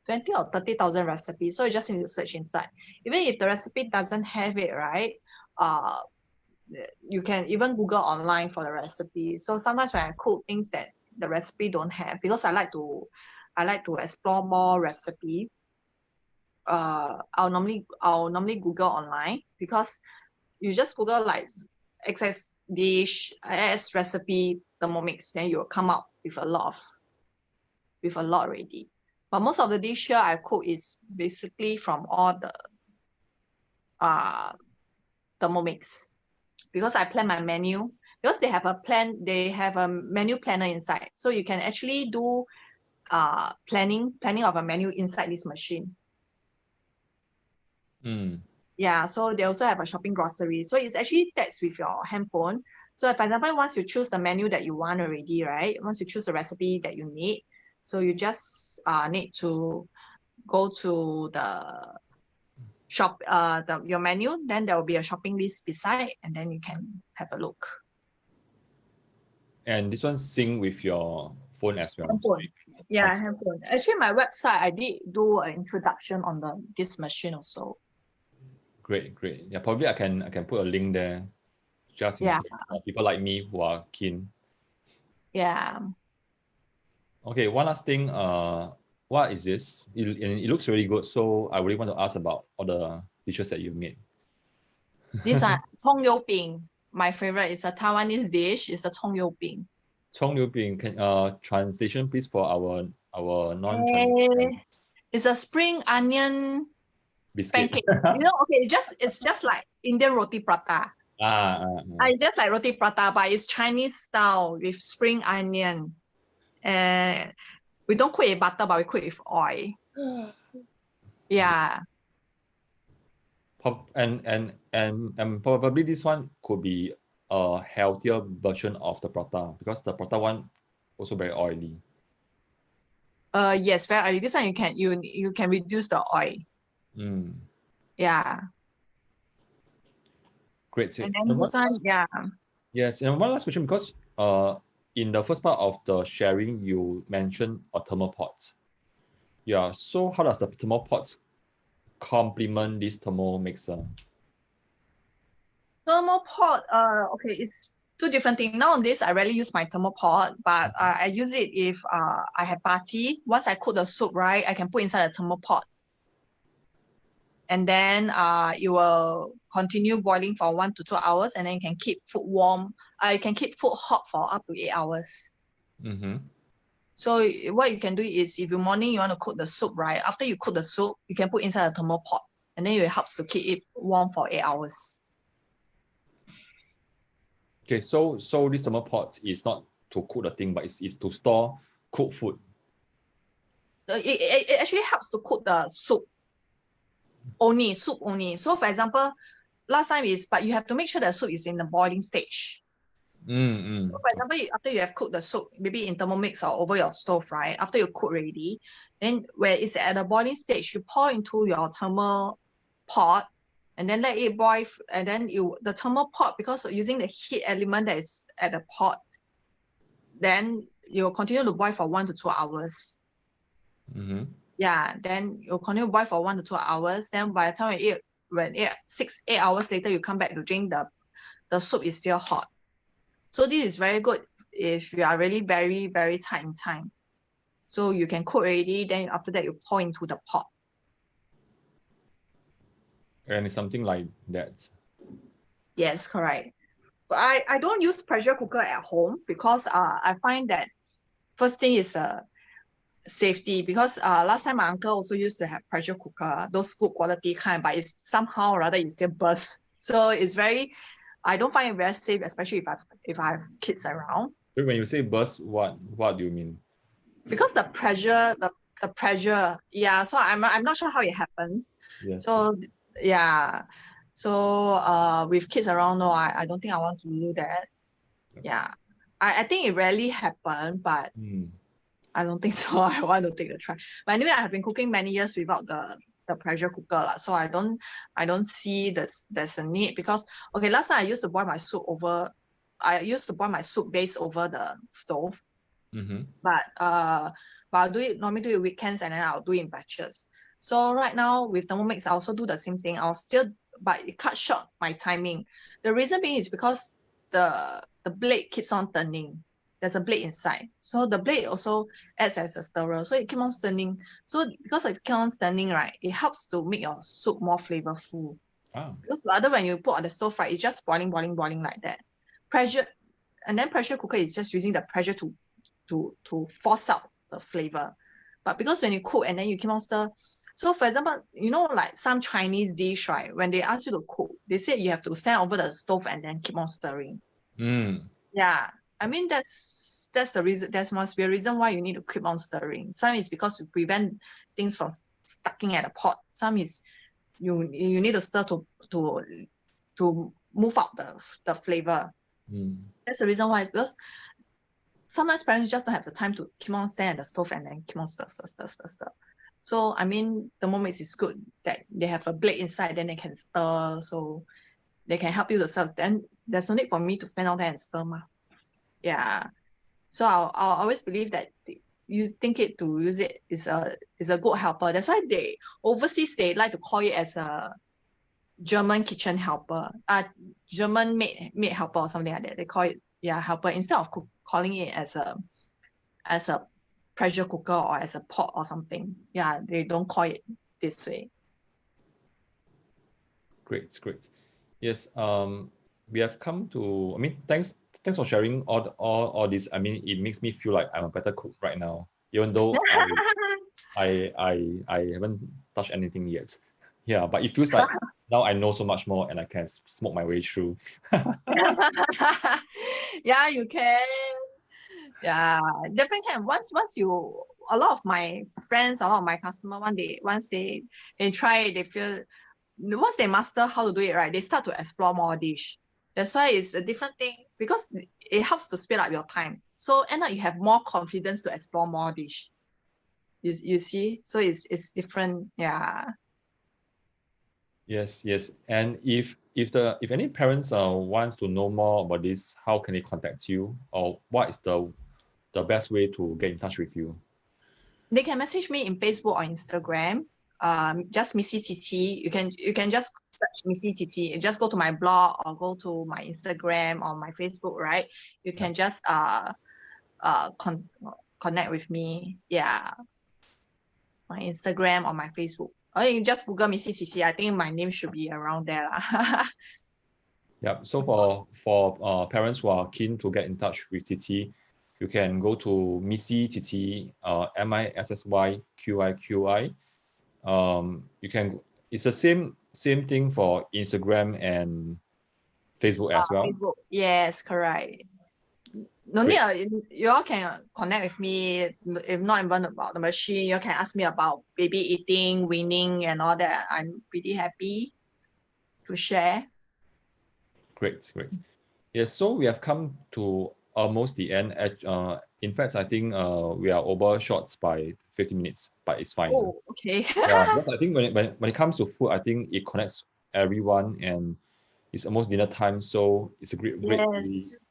20 or 30,000 recipes. So you just need to search inside. Even if the recipe doesn't have it, right? You can even Google online for the recipe. So sometimes when I cook things that the recipe don't have, because I like to explore more recipe. I'll normally Google online, because you just Google like XS dish, XS recipe, Thermomix, then you'll come up with a lot already. But most of the dish here I cook is basically from all the Thermomix, because I plan my menu. Because they have a menu planner inside, so you can actually do planning of a menu inside this machine. Yeah, so they also have a shopping grocery. So it's actually text with your handphone. So for example, once you choose the menu that you want already, right? Once you choose the recipe that you need, so you just need to go to the shop, your menu, then there will be a shopping list beside, and then you can have a look. And this one sync with your phone as well. Handphone. Yeah, handphone. Actually, my website, I did do an introduction on this machine also. Great. Yeah, probably I can put a link there, just in case people like me who are keen. Yeah. Okay, one last thing. What is this? It looks really good. So I really want to ask about all the dishes that you made. This one, 葱油饼. My favorite is a Taiwanese dish. It's a 葱油饼. 葱油饼. Can translation please for our non-Chinese. It's a spring onion biscuit. pancake. Okay, it's just like Indian roti prata. It's just like roti prata, but it's Chinese style with spring onion. We don't cook it with butter, but we cook it with oil. Yeah. And probably this one could be a healthier version of the prata, because the prata one also very oily. Yes, very oily. This one you can reduce the oil. Yeah. Great. And then this one, yeah. Yes, and one last question, because in the first part of the sharing, you mentioned a thermal pot. Yeah, so how does the thermal pot complement this thermal mixer? Thermal pot, okay, it's two different things. Nowadays, I rarely use my thermal pot, but I use it if I have party. Once I cook the soup, right, I can put inside the thermal pot. And then it will continue boiling for 1 to 2 hours, and then you can keep food warm. You can keep food hot for up to 8 hours. So what you can do is, if in the morning you want to cook the soup, right? After you cook the soup, you can put inside a thermal pot, and then it helps to keep it warm for 8 hours. Okay, so this thermal pot is not to cook the thing, but it's to store cooked food. It actually helps to cook the soup only. So for example, last time but you have to make sure the soup is in the boiling stage. So for example, after you have cooked the soup, maybe in Thermomix or over your stove, right? After you cook already, then where it's at the boiling stage, you pour into your thermal pot, and then let it boil. And then the thermal pot, because using the heat element that is at the pot, then you'll continue to boil for 1 to 2 hours. Yeah, then you'll continue to boil for 1 to 2 hours. Then by the time when 8 hours later, you come back to drink, the soup is still hot. So this is very good if you are really very, very tight in time. So you can cook already, then after that you pour into the pot. And it's something like that. Yes, correct. But I don't use pressure cooker at home, because I find that first thing is safety, because last time my uncle also used to have pressure cooker, those good quality kind, but it's somehow or rather it still bursts. So it's very I don't find it very safe, especially if I have kids around. So when you say burst, what do you mean? Because the pressure, yeah. So I'm not sure how it happens. Yes. So yeah. So with kids around, no, I don't think I want to do that. Yeah. I think it rarely happen, but I don't think so. I want to take the try. But anyway, I have been cooking many years without the pressure cooker lah. So I don't see there's a need because okay, last time I used to boil my soup base over the stove. But I'll normally do it weekends and then I'll do it in batches. So right now with Thermomix, I also do the same thing. But it cuts short my timing. The reason being is because the blade keeps on turning. There's a blade inside. So the blade also acts as a stirrer. So it keeps on turning. So because it keeps on turning, right, it helps to make your soup more flavorful. Because the other when you put on the stove, right, it's just boiling like that. Pressure cooker is just using the pressure to force out the flavor. But because when you cook and then you keep on stir, so for example, like some Chinese dish, right, when they ask you to cook, they say you have to stand over the stove and then keep on stirring. Yeah, I mean that's the reason. There must be a reason why you need to keep on stirring. Some is because to prevent things from stucking at a pot. Some is you need to stir to move out the flavor. That's the reason why. Because sometimes parents just don't have the time to keep on stand at the stove and then keep on stir. So I mean, the Thermomix is good that they have a blade inside, then they can stir, so they can help you to serve. Then there's no need for me to stand out there and stir. Yeah. So I'll always believe that you think it to use it is a good helper. That's why overseas they like to call it as a German kitchen helper, German maid helper or something like that. They call it helper instead of calling it as a pressure cooker or as a pot or something. Yeah, they don't call it this way. Great. Yes. We have come to. I mean, thanks for sharing all this. I mean, it makes me feel like I'm a better cook right now, even though I haven't touched anything yet. Yeah, but it feels like now I know so much more and I can smoke my way through. Yeah, you can. Yeah, definitely can. A lot of my friends, a lot of my customers, once they try it, they feel, once they master how to do it, right, they start to explore more dish. That's why it's a different thing because it helps to speed up your time. So end up you have more confidence to explore more dish. You see, so it's different. Yeah. Yes. And if any parents wants to know more about this, how can they contact you, or what is the best way to get in touch with you? They can message me in Facebook or Instagram. Just Missy Qiqi. You can just search Missy Qiqi. Just go to my blog or go to my Instagram or my Facebook, right? You can just connect with me. Yeah. My Instagram or my Facebook. Or you just Google Missy Qiqi. I think my name should be around there. Yeah. So for parents who are keen to get in touch with Qiqi, you can go to Missy Qiqi, MISSYQIQI. You can. It's the same thing for Instagram and Facebook as well. Facebook. Yes, correct. No need. You all can connect with me. If not even about the machine, you can ask me about baby eating, weaning, and all that. I'm pretty happy to share. Great. Yes. So we have come to almost the end. In fact, I think we are overshot by 50 minutes, but it's fine. Oh, okay. Yeah, because I think when it comes to food, I think it connects everyone, and it's almost dinner time, so it's a great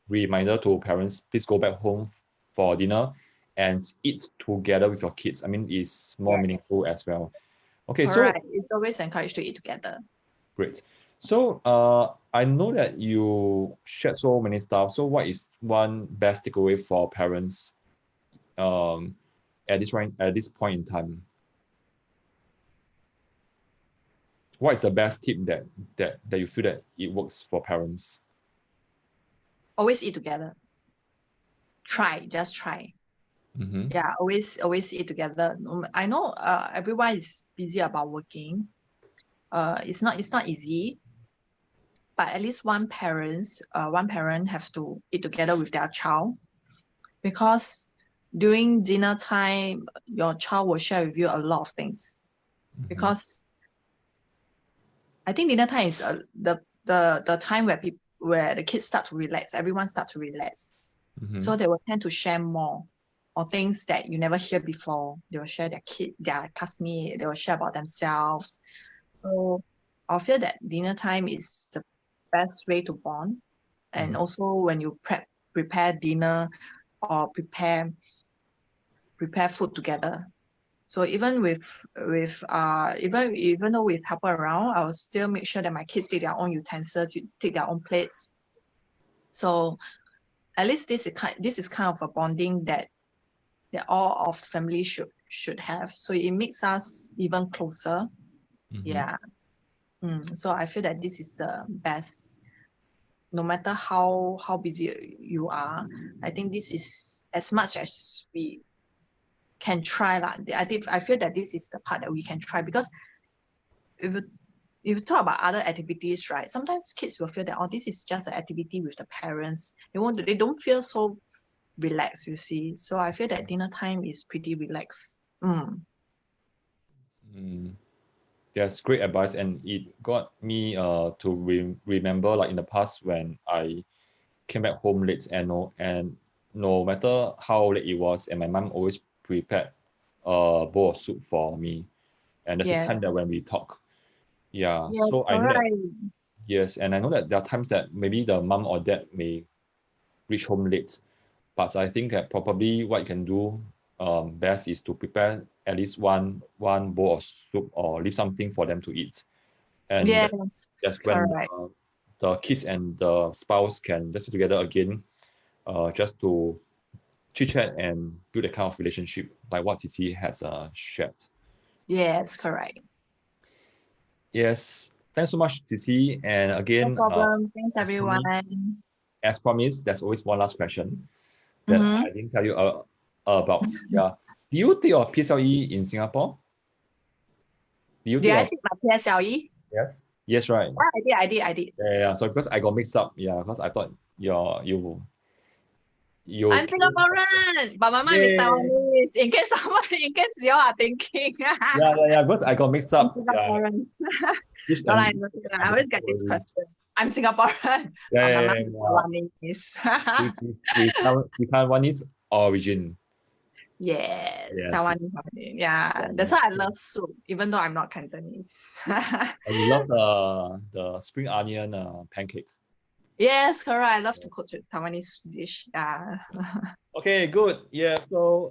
reminder to parents. Please go back home for dinner and eat together with your kids. I mean, it's more meaningful as well. Okay, so it's always encouraged to eat together. Great. So I know that you shared so many stuff. So what is one best takeaway for parents at this point in time? What is the best tip that you feel that it works for parents? Always eat together. Just try. Mm-hmm. Yeah, always eat together. I know everyone is busy about working. It's not easy. but at least one parent have to eat together with their child, because during dinner time, your child will share with you a lot of things. Because I think dinner time is the time where the kids start to relax, everyone starts to relax. So they will tend to share more, or things that you never hear before. They will share their classmates, they will share about themselves. So I feel that dinner time is the best way to bond. And also when you prepare dinner or prepare food together. So even even though we help around, I will still make sure that my kids take their own utensils, take their own plates. So at least this is kind of a bonding that all of family should have. So it makes us even closer. Yeah. So I feel that this is the best. No matter how busy you are, I think this is as much as we can try. I feel that this is the part that we can try, because if you talk about other activities, right? Sometimes kids will feel that, oh, this is just an activity with the parents. They don't feel so relaxed, you see. So I feel that dinner time is pretty relaxed. That's great advice, and it got me to remember, like in the past when I came back home late, and no matter how late it was, and my mom always prepared a bowl of soup for me, and there's a time that when we talk. Yeah, yes, so I know right. that, yes, and I know that there are times that maybe the mom or dad may reach home late, but I think that probably what you can do best is to prepare at least one bowl of soup, or leave something for them to eat, and Yes, that's when correct. the kids and the spouse can just sit together again, just to chit chat and build a kind of relationship like what Qiqi has shared. Yes, correct. Yes, thanks so much, Qiqi. And No again, problem. Thanks, as promised, everyone. as promised, there's always one last question that I didn't tell you about. Yeah, do you take your PSLE in Singapore? Do you Did I take take my PSLE? yes? Yes, right. Yeah, I did. Yeah. So because I got mixed up, yeah, because I thought you I'm Singaporean, but my mom is Taiwanese. In case you all are thinking. Yeah. Because I got mixed I'm up. Singaporean. Yeah. No, I always get this question. I'm Singaporean, but my mom is Taiwanese. With Taiwanese origin. Yes, Yes. Taiwanese. Yeah, that's why I love soup, even though I'm not Cantonese. And you love the spring onion pancake. Yes, correct. I love to cook Taiwanese dish. Yeah. Okay, good. Yeah. So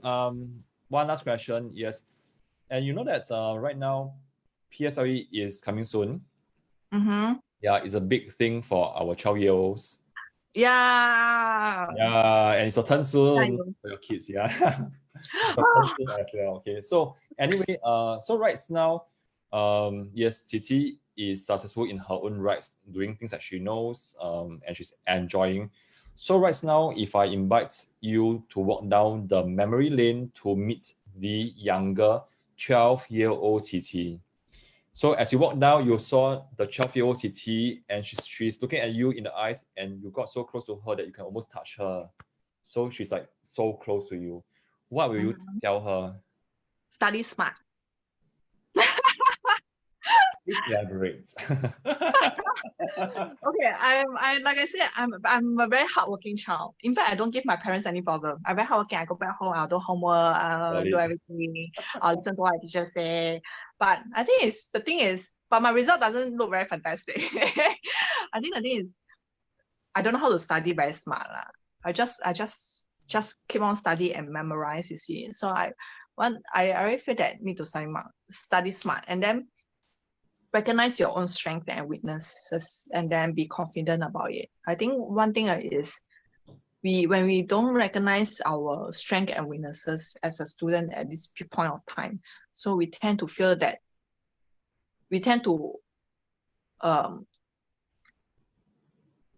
one last question. Yes, and you know that right now PSLE is coming soon. Yeah, it's a big thing for our 12-year-olds. Yeah. Yeah, and it's your turn soon for your kids. Yeah, it's your turn soon as well. Okay. So anyway, so right now, yes, Qiqi is successful in her own rights, doing things that she knows, and she's enjoying. So right now, if I invite you to walk down the memory lane to meet the younger 12-year-old Qiqi. So as you walk down, you saw the 12-year-old Qiqi, and she's looking at you in the eyes, and you got so close to her that you can almost touch her. So she's like so close to you. What will you tell her? Study smart. Please elaborate. Okay, I like I said, I'm a very hardworking child. In fact, I don't give my parents any problem. I'm very hardworking. I go back home, I'll do homework, I'll do everything. I'll listen to what the teacher say. But I think the thing is, but my result doesn't look very fantastic. I think the thing is, I don't know how to study very smart. I just keep on study and memorize, you see. So I already feel that need to study smart, and then recognize your own strength and weaknesses, and then be confident about it. I think one thing is when we don't recognize our strength and weaknesses as a student at this point of time, so we tend to feel that we tend to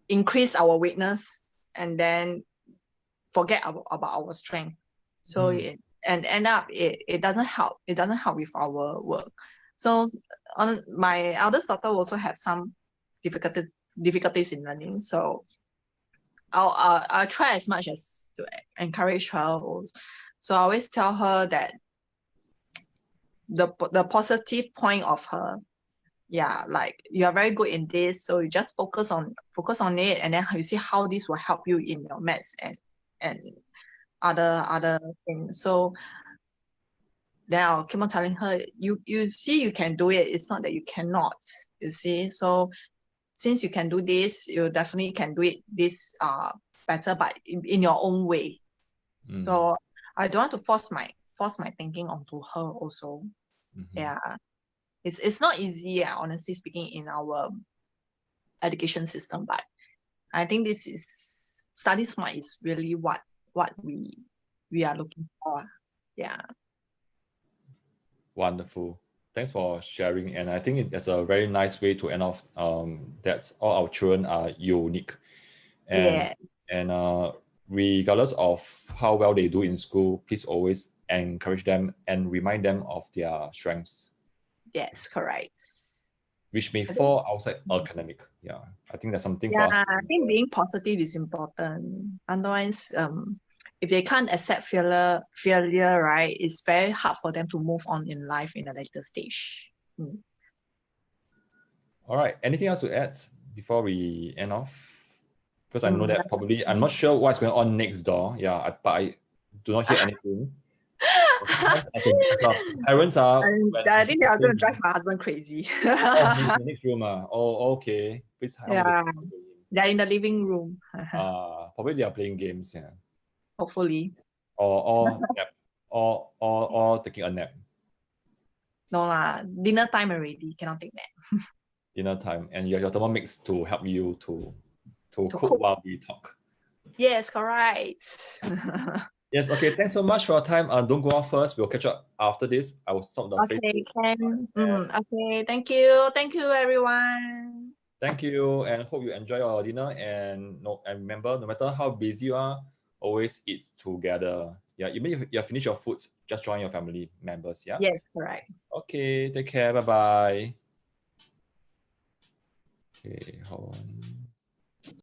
increase our weakness and then forget about our strength. So it doesn't help. It doesn't help with our work. So my eldest daughter also have some difficulties in learning. So I'll try as much as to encourage her. So I always tell her that the positive point of her, yeah, like you are very good in this, so you just focus on it, and then you see how this will help you in your maths and other things. So then I'll keep on telling her, you see you can do it. It's not that you cannot, you see. So since you can do this, you definitely can do it this better, but in your own way. So I don't want to force my thinking onto her also. Yeah. It's not easy, honestly speaking, in our education system, but I think this is study smart is really what we are looking for. Yeah. Wonderful. Thanks for sharing. And I think it's a very nice way to end off. That all our children are unique. And regardless of how well they do in school, please always encourage them and remind them of their strengths. Yes, correct. Which may fall outside academic. Yeah, I think that's something for us. I think being positive is important. Otherwise, if they can't accept failure, right, it's very hard for them to move on in life in a later stage. All right. Anything else to add before we end off? Because I know that probably, I'm not sure what's going on next door. Yeah, but I do not hear anything. As parents are. I think they are going to drive my husband crazy. He's in the next room. Oh, okay. Please help me. They're in the living room. Probably they are playing games. Yeah. Hopefully. Or nap. Or taking a nap. No lah. Dinner time already. Cannot take nap. Dinner time, and your Thermomix to help you to cook while we talk. Yes, correct. Yes, okay. Thanks so much for your time. Don't go off first. We'll catch up after this. I will stop the Facebook. Okay, thank you. Thank you, everyone. Thank you, and hope you enjoy your dinner. And remember, no matter how busy you are, always eat together. Yeah, even if you have finished your food, just join your family members. Yeah. Yes, correct. Okay, take care. Bye bye. Okay, hold on.